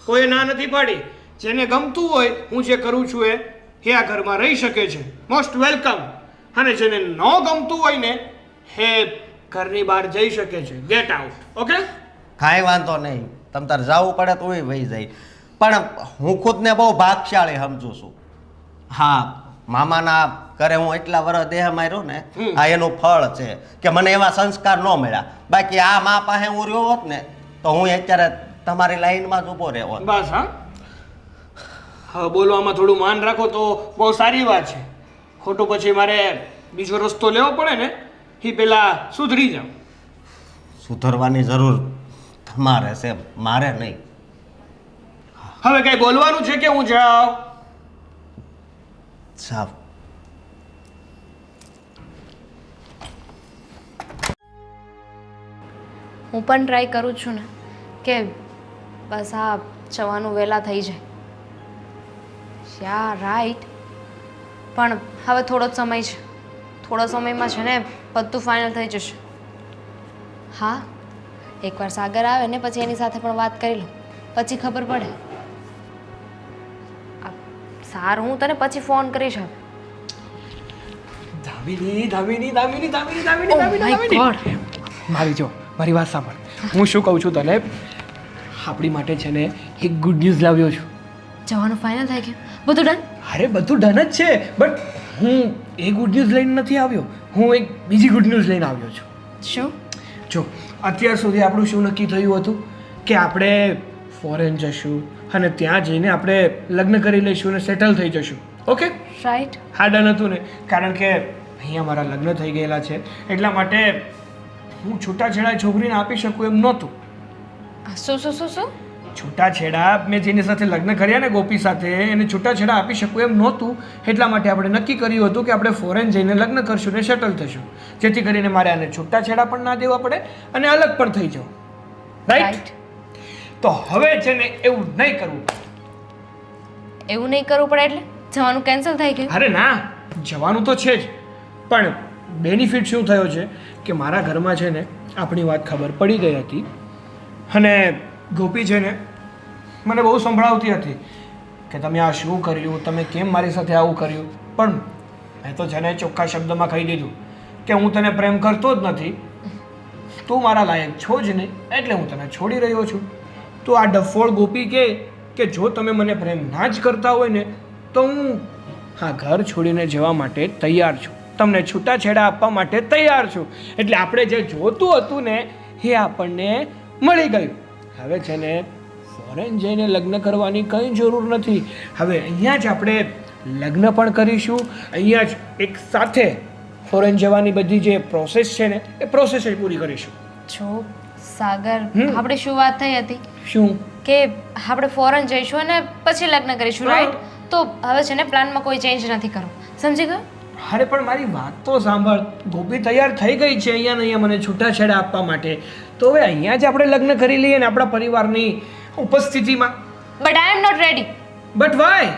S5: કોઈ ના નથી પાડી. જેને ગમતું હોય હું જે કરું છું એ આ ઘરમાં રહી શકે છે, મોસ્ટ વેલકમ. અને જેને ન ગમતું હોય ને એ ઘરની બહાર જઈ શકે છે, ગેટ આઉટ. ઓકે,
S3: કાંઈ વાંધો નહીં, તમ તાર જવું પડે તો એ વહી જાય. પણ હું ખુદને બહુ ભાગશાળી સમજુ છું. હા, મામાના ઘરે હું એટલા વર્ષ દેહ માર્યો ને આ એનું ફળ છે કે મને એવા સંસ્કાર ન મળ્યા. બાકી આ મા પાસે હું રહ્યો હોત ને તો હું અત્યારે તમારી લાઈનમાં જ ઊભો રહ્યો હોત.
S5: બસ. હા, હવે બોલવામાં થોડું માન રાખો તો બહુ સારી વાત છે. ખોટું પછી મારે બીજો રસ્તો લેવો પડે ને એ પેલા સુધરી જાવ.
S3: સુધરવાની જરૂર તમારે છે, મારે નહીં.
S5: હવે કઈ બોલવાનું છે કે હું જાઉં?
S3: સાવ
S4: હું પણ ટ્રાય કરું છું ને કે બસ આ જવાનું વહેલા થઈ જાય. યા રાઈટ, પણ હવે થોડો જ સમય છે. થોડા સમયમાં છે ને બધું ફાઇનલ થઈ જશે. હા, એકવાર સાગર આવે ને પછી એની સાથે પણ વાત કરી લઉં, પછી ખબર પડે. સારું, હું તને પછી ફોન કરીશ. હવે
S5: Damini Damini Damini Damini
S4: Oh
S5: Damini
S4: my
S5: Damini
S4: God.
S5: મારી જો મારી વાત સાંભળ. હું શું કહું છું તને, આપણી માટે છે ને એક ગુડ ન્યૂઝ લાવ્યો છું.
S4: જવાનું ફાઇનલ થઈ ગયું? બધું ડન?
S5: અરે બધું ડન જ છે, બટ હું એ ગુડ ન્યૂઝ લઈને નથી આવ્યો. હું એક બીજી ગુડ ન્યૂઝ લઈને આવ્યો છું.
S4: શું?
S5: જો અત્યાર સુધી આપણું શું નક્કી થયું હતું કે આપણે ફોરેન જશું અને ત્યાં જઈને આપણે લગ્ન કરી લઈશું અને સેટલ થઈ જશું. Okay,
S4: right.
S5: હા, ડન હતું ને. કારણ કે અહીંયા મારા લગ્ન થઈ ગયેલા છે એટલા માટે હું છૂટાછેડા છોકરીને આપી શકું એમ નહોતું.
S4: શું શું શું શું?
S5: છૂટાછેડા મેં જેની સાથે લગ્ન કર્યા ને ગોપી સાથે એને છૂટાછેડા આપી શકું એમ નહોતું. એટલા માટે આપણે નક્કી કર્યું હતું કે આપણે ફોરેન જઈને લગ્ન કરશું ને સેટલ થશું, જેથી કરીને મારે આને છૂટાછેડા પણ ના દેવા પડે અને અલગ પણ થઈ જાઉં. રાઈટ? તો હવે છે ને એવું નહીં કરવું.
S4: એવું નહીં કરવું પડે એટલે જવાનું કેન્સલ થઈ ગયું?
S5: અરે ના, જવાનું તો છે જ, પણ બેનિફિટ શું થયો છે કે મારા ઘરમાં છે ને આપણી વાત ખબર પડી ગઈ હતી અને ગોપી છે ને મને બહુ સંભળાવતી હતી કે તમે આ શું કર્યું, તમે કેમ મારી સાથે આવું કર્યું. પણ મેં તો છે ને ચોખ્ખા શબ્દમાં કહી દીધું કે હું તને પ્રેમ કરતો જ નથી, તું મારા લાયક છો જ નહીં, એટલે હું તને છોડી રહ્યો છું. તો આ ડફોળ ગોપી કે જો તમે મને પ્રેમ ના જ કરતા હોય ને તો હું આ ઘર છોડીને જવા માટે તૈયાર છું, તમને છૂટાછેડા આપવા માટે તૈયાર છું. એટલે આપણે જે જોતું હતું ને એ આપણને મળી ગયું. હવે છે ને ફોરેન જઈને લગ્ન કરવાની કંઈ જરૂર નથી. હવે અહીંયા જ આપણે લગ્ન પણ કરીશું, અહીંયા જ એક સાથે ફોરેન જવાની બધી જે પ્રોસેસ છે ને એ પ્રોસેસ જ પૂરી કરીશું.
S4: જો સાગર, આપણે શું વાત થઈ હતી
S5: શું?
S4: કે આપણે ફોરેન જઈશું અને પછી લગ્ન કરીશું, રાઈટ? તો હવે છે ને પ્લાનમાં કોઈ ચેન્જ નથી કરવો, સમજી ગયો?
S5: અરે પણ મારી વાત તો સાંભળ. ગોપી તૈયાર થઈ ગઈ છે અહીંયા ને અહીંયા મને છૂટાછેડા આપવા માટે, તો હવે અહીંયા જ આપણે લગ્ન કરી લઈએ ને આપણા પરિવારની ઉપસ્થિતિમાં.
S4: But I am not ready.
S5: But why?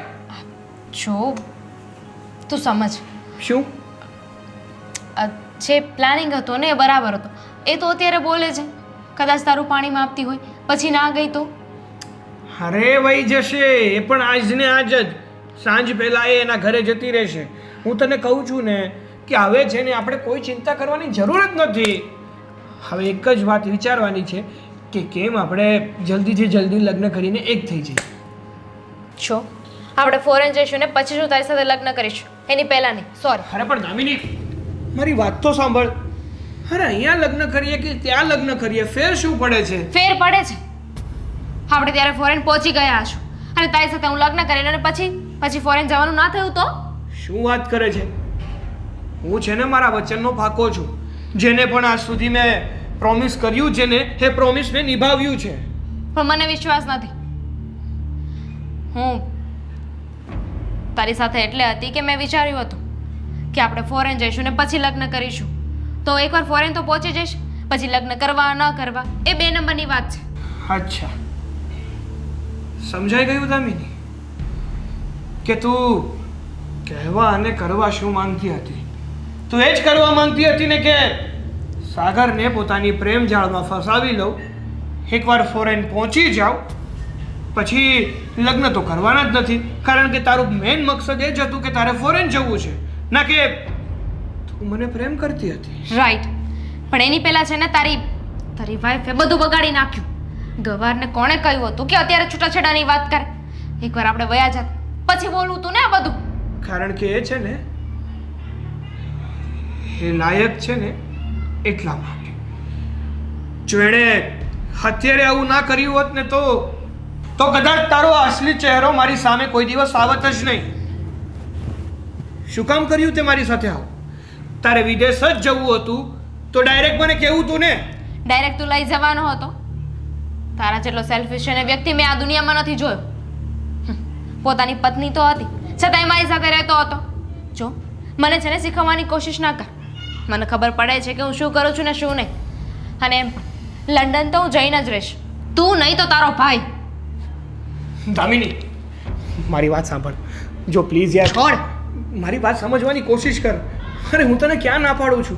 S4: જો તું સમજ,
S5: શું?
S4: જે પ્લાનિંગ હતો ને એ બરાબર હતો. એ તો અત્યારે બોલે છે, કદાચ તારું પાણી માપતી હોય પછી ના ગઈ તો?
S5: અરે વહી જશે એ પણ આજ ને આજ જ. સાંજ પહેલા એ એના ઘરે જતી રહેશે. હું તને કહું છું ને કે હવે છે ને આપણે કોઈ ચિંતા કરવાની જરૂર જ નથી. હવે એક જ વાત વિચારવાની છે કે કેમ આપણે જલ્દીથી જલ્દી લગ્ન કરીને એક થઈ જઈએ.
S4: જો આપણે ફોરેન જઈશું ને પછી શું તારી સાથે લગ્ન કરીશું, એની પહેલા નહીં. સોરી.
S5: અરે પણ દામિની, મારી વાત તો સાંભળ. અરે અહીંયા લગ્ન કરીએ કે ત્યાં લગ્ન કરીએ, ફેર શું પડે છે?
S4: ફેર પડે છે. આપણે ત્યારે ફોરેન પહોંચી ગયા હશું અને તારી સાથે હું લગ્ન કરીને અને પછી ફોરેન જવાનું ના થયું તો?
S5: શું વાત કરે છે? હું છે ને મારા વચનનો પાકો છું. જેને પણ આજ સુધી મેં પ્રોમિસ કર્યું છે ને એ પ્રોમિસ મેં નિભાવ્યું છે.
S4: પણ મને વિશ્વાસ નથી. હું તારી સાથે એટલે હતી કે મેં વિચાર્યું હતું કે આપણે ફોરેન જઈશું ને પછી લગ્ન કરીશું. તો એકવાર ફોરેન તો પહોંચી જઈશ, પછી લગ્ન કરવા ન કરવા એ 2 નંબરની વાત છે.
S5: અચ્છા, સમજાઈ ગયું દામિની કે તું કહેવા અને કરવા શું માંગતી હતી? તું એ જ કરવા માંગતી હતી ને કે સાગરને પોતાની પ્રેમ જાળમાં ફસાવી લઉં, એકવાર ફોરેન પહોંચી જાઉં, પછી લગ્ન તો કરવાના જ નથી, કારણ કે તારું મેઇન મકસદ એ જ હતું કે તારે ફોરેન જવું છે, ના કે તું મને પ્રેમ કરતી હતી.
S4: રાઈટ. પણ એની પહેલા છે ને તારી વાઈફે બધું બગાડી નાખ્યું. ગવારને કોણે કહ્યું હતું કે અત્યારે છૂટાછેડાની વાત કરે? એકવાર આપણે વયા જાત પછી બોલવું તું ને આ બધું.
S5: કારણ કે એ છે ને એ લાયક છે ને એટલા માટે. જો એણે અત્યારે આવું ના કર્યું હોત ને તો કદાચ તારો અસલી ચહેરો મારી સામે કોઈ દિવસ આવત જ નહીં. શું કામ કર્યું તે મારી સાથે આવું? તારે વિદેશ જ જવું હતું તો ડાયરેક્ટ મને કહેવું તું ને.
S4: ડાયરેક્ટ તું લઈ જવાનો હતો. તારા જેટલો સેલ્ફિશ અને વ્યક્તિ મેં આ દુનિયામાં નથી જોયો. પોતાની પત્ની તો હતી છતાંય મારી સાથે રહેતો હતો. જો મને છે ને શીખવવાની કોશિશ ના કર. મને ખબર પડે છે કે હું શું કરું છું ને શું નહીં. અને એમ પણ લંડન તો હું જઈને જ રહીશ, તું નહીં તો તારો ભાઈ.
S5: દામિની, મારી વાત સાંભળ. જો પ્લીઝ યાર
S4: છોડ.
S5: મારી વાત સમજવાની કોશિશ કર. અરે હું તને ક્યાં ના પાડું છું?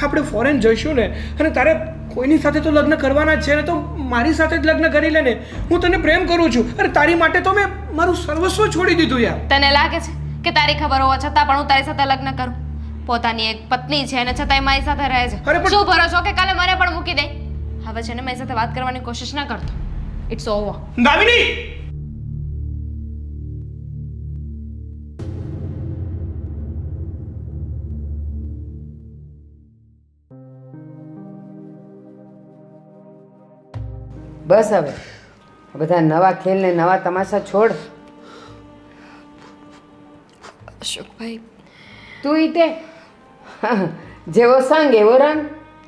S5: આપણે ફોરેન જઈશું ને અને તારે કોઈની સાથે તો લગ્ન કરવાના જ છે ને, તો મારી સાથે જ લગ્ન કરી લે ને. હું તને પ્રેમ કરું છું. અરે તારી માટે તો મેં મારું સર્વસ્વ છોડી દીધું યાર.
S4: તને લાગે છે કે તારી ખબર હોવા છતાં પણ હું તારી સાથે લગ્ન કરું? પોતાની એક પત્ની છે અને છતાંય મારી સાથે રહે છે.
S5: અરે પણ-
S4: શું ભરોસો કે કાલે મને પણ મૂકી દે? હવે છે ને મારી સાથે વાત કરવાની કોશિશ ના કરતો. It's over.
S5: દામિની,
S1: બસ હવે બધા નવા ખેલ ને નવા તમાશા છોડ.
S2: અશોકભાઈ,
S1: તું ઈ તે જેવો સંગ એવો રંગ.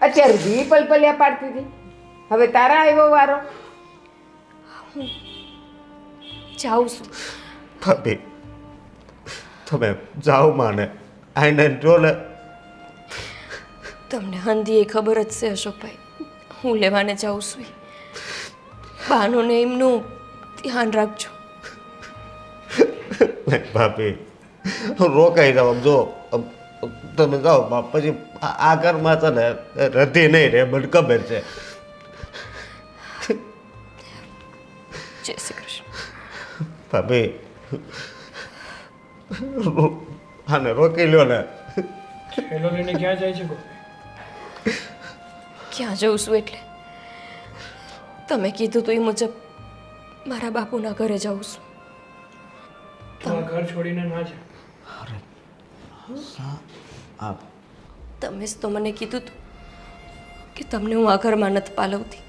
S1: અત્યાર સુધી પલપલિયા પાડતી હતી, હવે તારા આવ્યો વારો.
S2: જાઉં છું.
S3: ભાભી તમે જાઓ માને આઈને જો ને.
S2: તમને હંધી એ ખબર જ છે અશોકભાઈ, હું લેવાને જાઉં છું. બાનું ને એમનું ધ્યાન રાખજો.
S3: ભાભી રોકાઈ જાઓ. આમ જો તમે જાઓ પછી આ ઘરમાં છે ને રધી નહીં રે, મને ખબર છે.
S2: જય શ્રી કૃષ્ણ.
S3: ભાભી આને રોકી લ્યો ને.
S5: થેલો લઈને ક્યાં જાય છે ગોપી?
S2: ક્યાં જઉં છું એટલે તમે કીધું તો એ મુજબ મારા બાપુના ઘરે જાઉં છું.
S5: તું આ ઘર છોડીને ના જા.
S3: આપ
S2: તમે જ તો મને કીધું હતું કે તમને હું આ ઘરમાં નથી પાલવતી,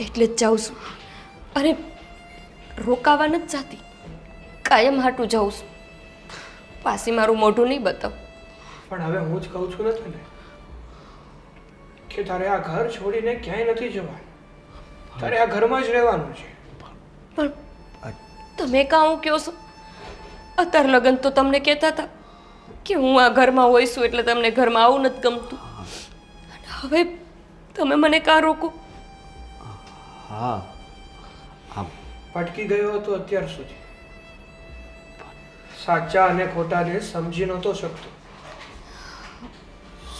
S2: એટલે જ જાઉં છું. અને રોકાવા નથી જાતી, કાયમ હાટું જાઉં છું. પાછી મારું મોઢું નહીં બતાવ.
S5: પણ હવે હું જ કહું છું ને તને કે તારે આ ઘર છોડીને ક્યાંય નથી જવાનું. તારે આ ઘરમાં જ રહેવાનું છે.
S2: પણ તમે કાં હું કહો છો? અત્યારે લગન તો તમને કહેતા હતા કે હું આ ઘરમાં હોઈશ છું એટલે તમને ઘરમાં આવું નથી ગમતું. અને હવે તમે મને કાં રોકો?
S3: હા આપ
S5: ભટકી ગયો હતો અત્યાર સુધી. સાચા અને ખોટાને સમજી નહોતો શકતો.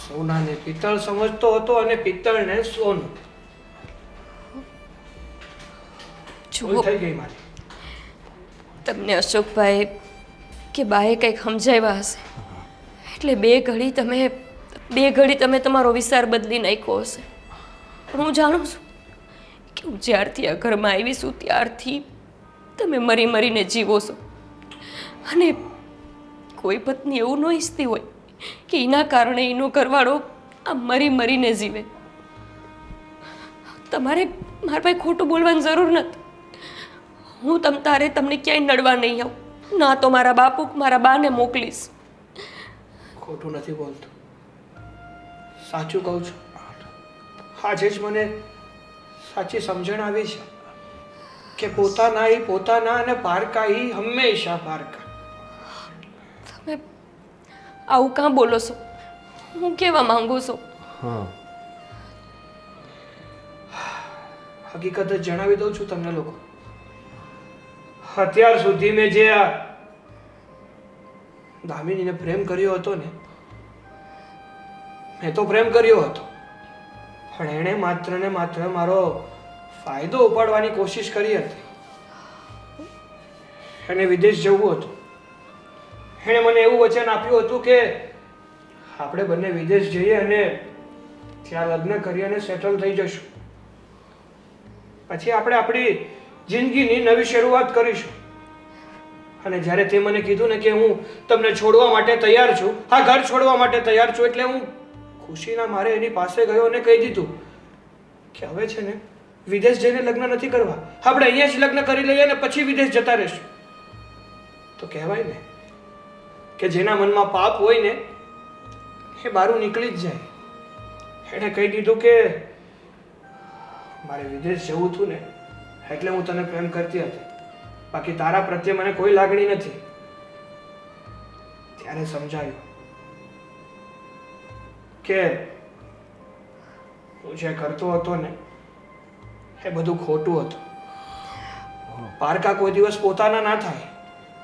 S5: સોનાને પિત્તળ સમજતો હતો અને પિત્તળને સોનું. ભૂલ
S2: જુઓ,
S5: થઈ ગઈ મારી.
S2: તમને અશોકભાઈ કે બાએ કંઈક સમજાવ્યા હશે એટલે બે ઘડી તમે તમારો વિચાર બદલી નાખ્યો હશે. પણ હું જાણું છું કે હું જ્યારથી આ ઘરમાં આવી છું ત્યારથી તમે મરી મરીને જીવો છો. અને કોઈ પત્ની એવું ન ઈચ્છતી હોય કે એના કારણે એનો ઘરવાળો આ મરી મરીને જીવે. તમારે મારા પાસે ખોટું બોલવાની જરૂર નથી. હું તમને ક્યાંય નડવા નહીં આવું. ના તો મારા બાને મોકલીશ.
S5: ખોટું નથી બોલતો, સાચું કહું છું. આજે જ મને સાચી સમજણ આવી છે કે પોતાના અને પારકા હંમેશા પારકા.
S2: તમે આવું કાં બોલો છો? હું કેવા માંગુ છું?
S3: હા
S5: હકીકત જ જણાવી દઉં છું તમને લોકો. અત્યાર સુધી મેં જે આ દામિનીને પ્રેમ કર્યો હતો ને, મેં તો પ્રેમ કર્યો હતો, પણ એણે માત્ર ને માત્ર મારો ફાયદો ઉપાડવાની કોશિશ કરી હતી. એને વિદેશ જવું હતું. એણે મને એવું વચન આપ્યું હતું કે આપણે બંને વિદેશ જઈએ અને ત્યાં લગ્ન કરી અને સેટલ થઈ જશું. પછી આપણે આપણી જિંદગીની નવી શરૂઆત કરીશું. અને જ્યારે તે મને કીધું ને કે હું તમને છોડવા માટે તૈયાર છું, આ ઘર છોડવા માટે તૈયાર છું, એટલે હું ખુશીના મારે એની પાસે ગયો અને કહી દીધું કે હવે છે ને વિદેશ જઈને લગ્ન નથી કરવા, આપણે અહીંયા જ લગ્ન કરી લઈએ અને પછી વિદેશ જતા રહીશું. તો કહેવાય ને કે જેના મનમાં પાપ હોય ને એ બહારું નીકળી જ જાય. એણે કહી દીધું કે મારે વિદેશ જવું હતું ને એટલે હું તને પ્રેમ કરતી હતી, બાકી તારા પ્રત્યે મને કોઈ લાગણી નથી. ત્યારે સમજાયું કે હું જે કરતો હતો ને એ બધું ખોટું હતું. પારકા કોઈ દિવસ પોતાના ના થાય.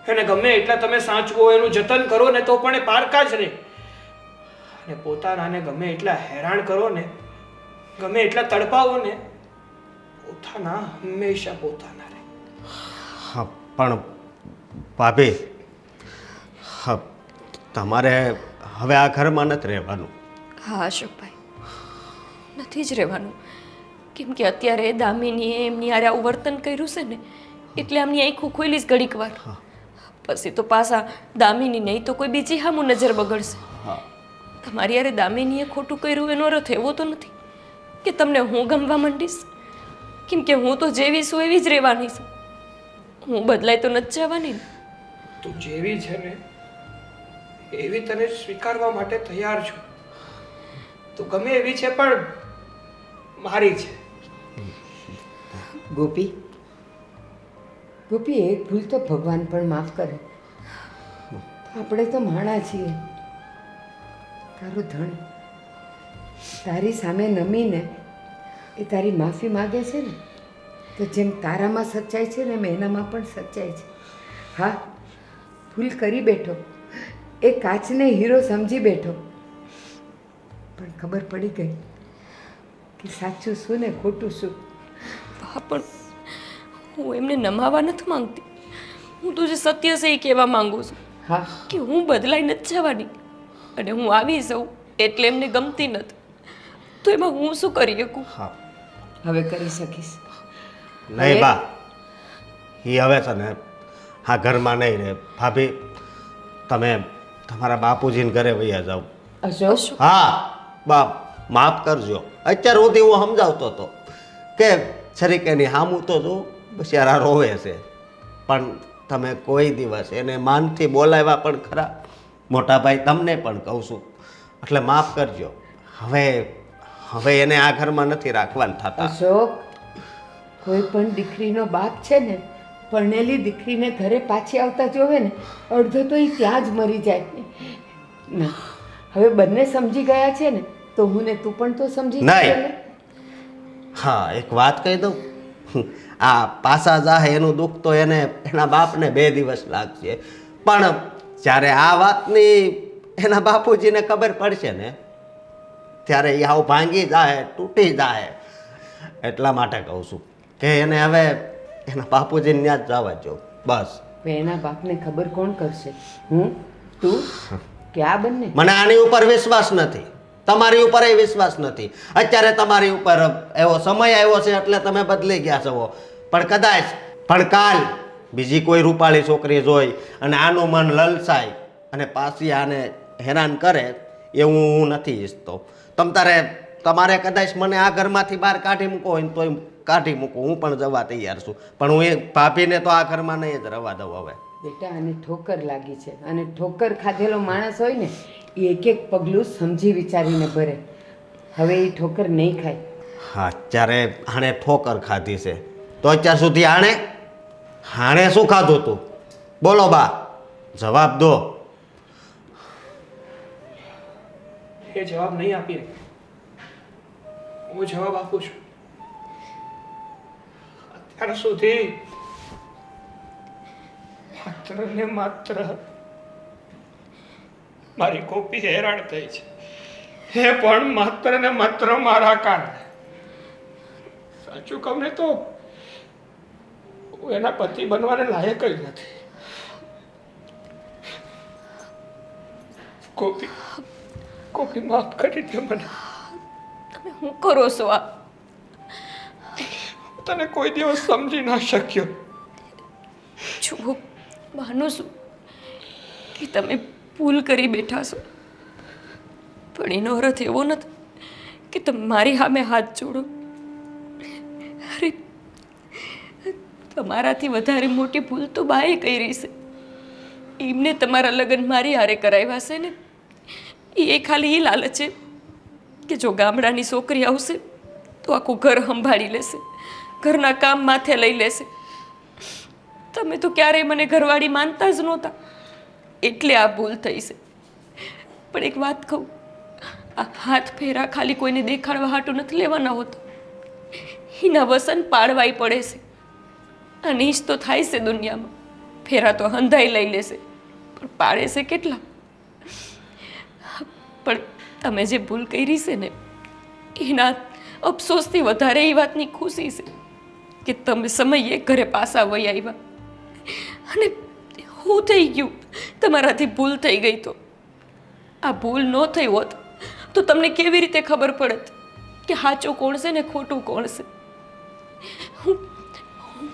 S5: એને ગમે એટલા તમે સાચવો, એનું જતન કરો ને તો પણ એ પારકા જ રહે. અને પોતાનાને ગમે એટલા હેરાન કરો ને, ગમે એટલા તડપાવો ને, પોતાના હંમેશા પોતાના રહે.
S3: હા પણ ભાભી, હા તમારે હવે આ ઘરમાં નથી રહેવાનું.
S2: હા અશોકભાઈ, નથી જ રહેવાનું. કેમ કે અત્યારે દામિનીએ એમની હારે આવું વર્તન કર્યું છે ને એટલે આમની આંખો ખોલીશ ઘડીક વાર. પછી તો પાછા દામિની નહીં તો કોઈ બીજી સામું નજર બગડશે. તમારી હારે દામિનીએ ખોટું કર્યું એનો અર્થ એવો તો નથી કે તમને હું ગમવા માંડીશ. કેમ કે હું તો જેવી છું એવી જ રહેવાની છું. હું બદલાય તો નથી જવાની ને.
S5: તું જેવી છે ને એવી તને સ્વીકારવા માટે તૈયાર છું. તું ગમે એવી છે પણ મારી છે.
S1: ગોપી, ગોપી, એક ભૂલ તો ભગવાન પણ માફ કરે. આપણે તો માણા છીએ. તારું ધણ તારી સામે નમીને એ તારી માફી માગે છે ને, તો જેમ તારામાં સચ્ચાઈ છે ને એમ એનામાં પણ સચ્ચાઈ છે. હા, ભૂલ કરી બેઠો, એ કાચને હીરો સમજી બેઠો, પણ ખબર પડી ગઈ કે સાચું શું ને ખોટું શું.
S2: હા, પણ હું એમને નમાવા નથી માંગતી. હું તો જે સત્ય છે એ કહેવા માંગુ છું
S1: હા,
S2: કે હું બદલાઈ નથી જવાની. અને હું આવી જાઉં એટલે એમને ગમતી નથી, તો એમાં હું શું કરી શકું?
S3: હા
S1: હવે કરી શકીશ.
S3: નહીં બા, એ હવે છે ને હા ઘરમાં નહીં રહે. ભાભી તમે તમારા બાપુજીને ઘરે વયા જાઓ.
S1: અશોક,
S3: હા બાપ માફ કરજો, અત્યાર સુધી હું સમજાવતો હતો કે છરીકેની હામું તો જો બિચારા રોવે છે, પણ તમે કોઈ દિવસ એને માનથી બોલાવ્યા પણ ખરા. મોટા ભાઈ તમને પણ કહું છું, એટલે માફ કરજો. હવે એને આ ઘરમાં નથી રાખવાના થતા.
S1: અશોક, કોઈ પણ દીકરીનો બાપ છે ને, પરણેલી દીકરીને ઘરે પાછી આવતા જોવે ને, અડધો તો એ ત્યાં જ મરી જાય. ના, હવે બંને સમજી ગયા છે ને, તો હું ને તું પણ તો સમજી
S3: નહીં.
S1: જશે ને.
S3: હા એક વાત કહી દઉં, આ પાસા જાહે એનું દુઃખ તો એને એના બાપને 2 દિવસ લાગશે, પણ જ્યારે આ વાતની એના બાપુજીને ખબર પડશે ને ત્યારે એ આવું ભાંગી જાય, તૂટી જાય. એટલા માટે કહું છું કે એને હવે એના બાપુજીને ત્યાં જ જવા જો બસ.
S1: હવે એના બાપને ખબર કોણ કરશે? હું, તું કે આ બંને?
S3: મને આની ઉપર વિશ્વાસ નથી, તમારી ઉપર એ વિશ્વાસ નથી. અત્યારે તમારી ઉપર એવો સમય આવ્યો છે એટલે તમે બદલી ગયા છો, પણ કદાચ પણ કાલ બીજી કોઈ રૂપાળી છોકરી જોઈ અને આનું મન લલચાય અને પાછી આને હેરાન કરે એવું હું નથી ઈચ્છતો. તમારે કદાચ મને આ ઘરમાંથી બહાર કાઢી મૂકો હોય તો કાઢી મૂકો, હું પણ જવા તૈયાર છું, પણ હું એ ભાભીને તો આ ઘરમાં નહીં જ રવા દઉં. હવે
S1: બેટા, આને ઠોકર લાગી છે, અને ઠોકર ખાધેલો માણસ હોય ને એ એક એક પગલું સમજી વિચારીને ભરે. હવે એ ઠોકર નહીં ખાય.
S3: હા, અત્યારે આણે ઠોકર ખાધી છે, તો અત્યાર સુધી આણે શું ખાધું તું? બોલો બા, જવાબ દો.
S5: એ જવાબ નહીં આપી, હું જવાબ આપું છું. અત્યાર સુધી માત્ર ને માત્ર મારી ગોપી હેરાન થઈ છે, એ પણ માત્ર ને માત્ર મારા કારણે. સાચું કહું ને તો હું એના પતિ બનવાને લાયક જ નથી. ગોપી માફ કરી દે મને.
S2: તમે શું કરો છો આ?
S5: તને કોઈ દિવસ સમજી ના શક્યો.
S2: જુઓ, માનું છું કે તમે ભૂલ કરી બેઠા છો, પણ એનો અર્થ એવો નથી કે તમે મારી સામે હાથ જોડો. અરે, તમારાથી વધારે મોટી ભૂલ તો બાએ કરી છે. એમને તમારા લગ્ન મારી હારે કરાવ્યા છે ને, એ ખાલી એ લાલચ છે કે જો ગામડાની છોકરી આવશે તો આખું ઘર સંભાળી લેશે, ઘરના કામ માથે લઈ લેશે. તમે તો ક્યારેય મને ઘરવાળી માનતા જ નહોતા, એટલે આ ભૂલ થઈ છે. પણ એક વાત કહું, આ હાથ ફેરા ખાલી કોઈને દેખાડવા હાટું નથી લેવાના હોતા, એના વસન પાડવાય પડે છે. આ નીચ તો થાય છે દુનિયામાં. ફેરા તો હંધાઈ લઈ લેશે, પણ પાડે છે કેટલા? પણ તમે જે ભૂલ કરી છે ને, એના અફસોસથી વધારે એ વાતની ખુશી છે કે તમે સમયે ઘરે પાછા વહી આવ્યા. અને હું થઈ ગયું, તમારાથી ભૂલ થઈ ગઈ. તો આ ભૂલ ન થઈ હોત તો તમને કેવી રીતે ખબર પડત કે સાચું કોણ છે ને ખોટું કોણ છે? હું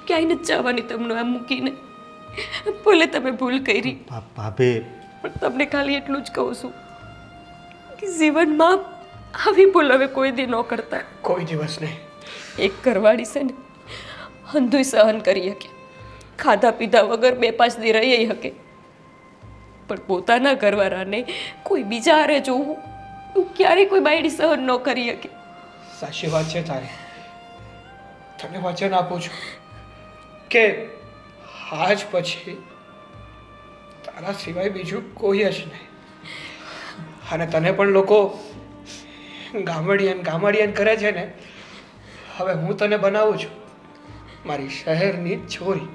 S2: ક્યાંય નથી જવાની તમને આ મૂકીને. ભલે તમે ભૂલ કરી,
S3: ભાભી
S2: પણ તમને ખાલી એટલું જ કહું છું કે જીવનમાં આવી ભૂલ હવે કોઈ દી ન કરતા.
S5: કોઈ દિવસ નહીં.
S2: એક ઘરવાળી છે ને, હંધુય સહન કરી શકે, ખાધા પીધા વગર 2-5 દી રહી શકે, પણ પોતાના ઘરવાળાને કોઈ બીજા હારે જોવું એવું ક્યારેય કોઈ બાયડી સહન ન કરી શકે.
S5: સાચી વાત છે તારી. તને વચન આપું છું કે આજ પછી તારા સિવાય બીજું કોઈ જ નહીં. અને તને પણ લોકો ગામડિયન કરે છે ને, હવે હું તને બનાવું છું મારી શહેરની છોરી.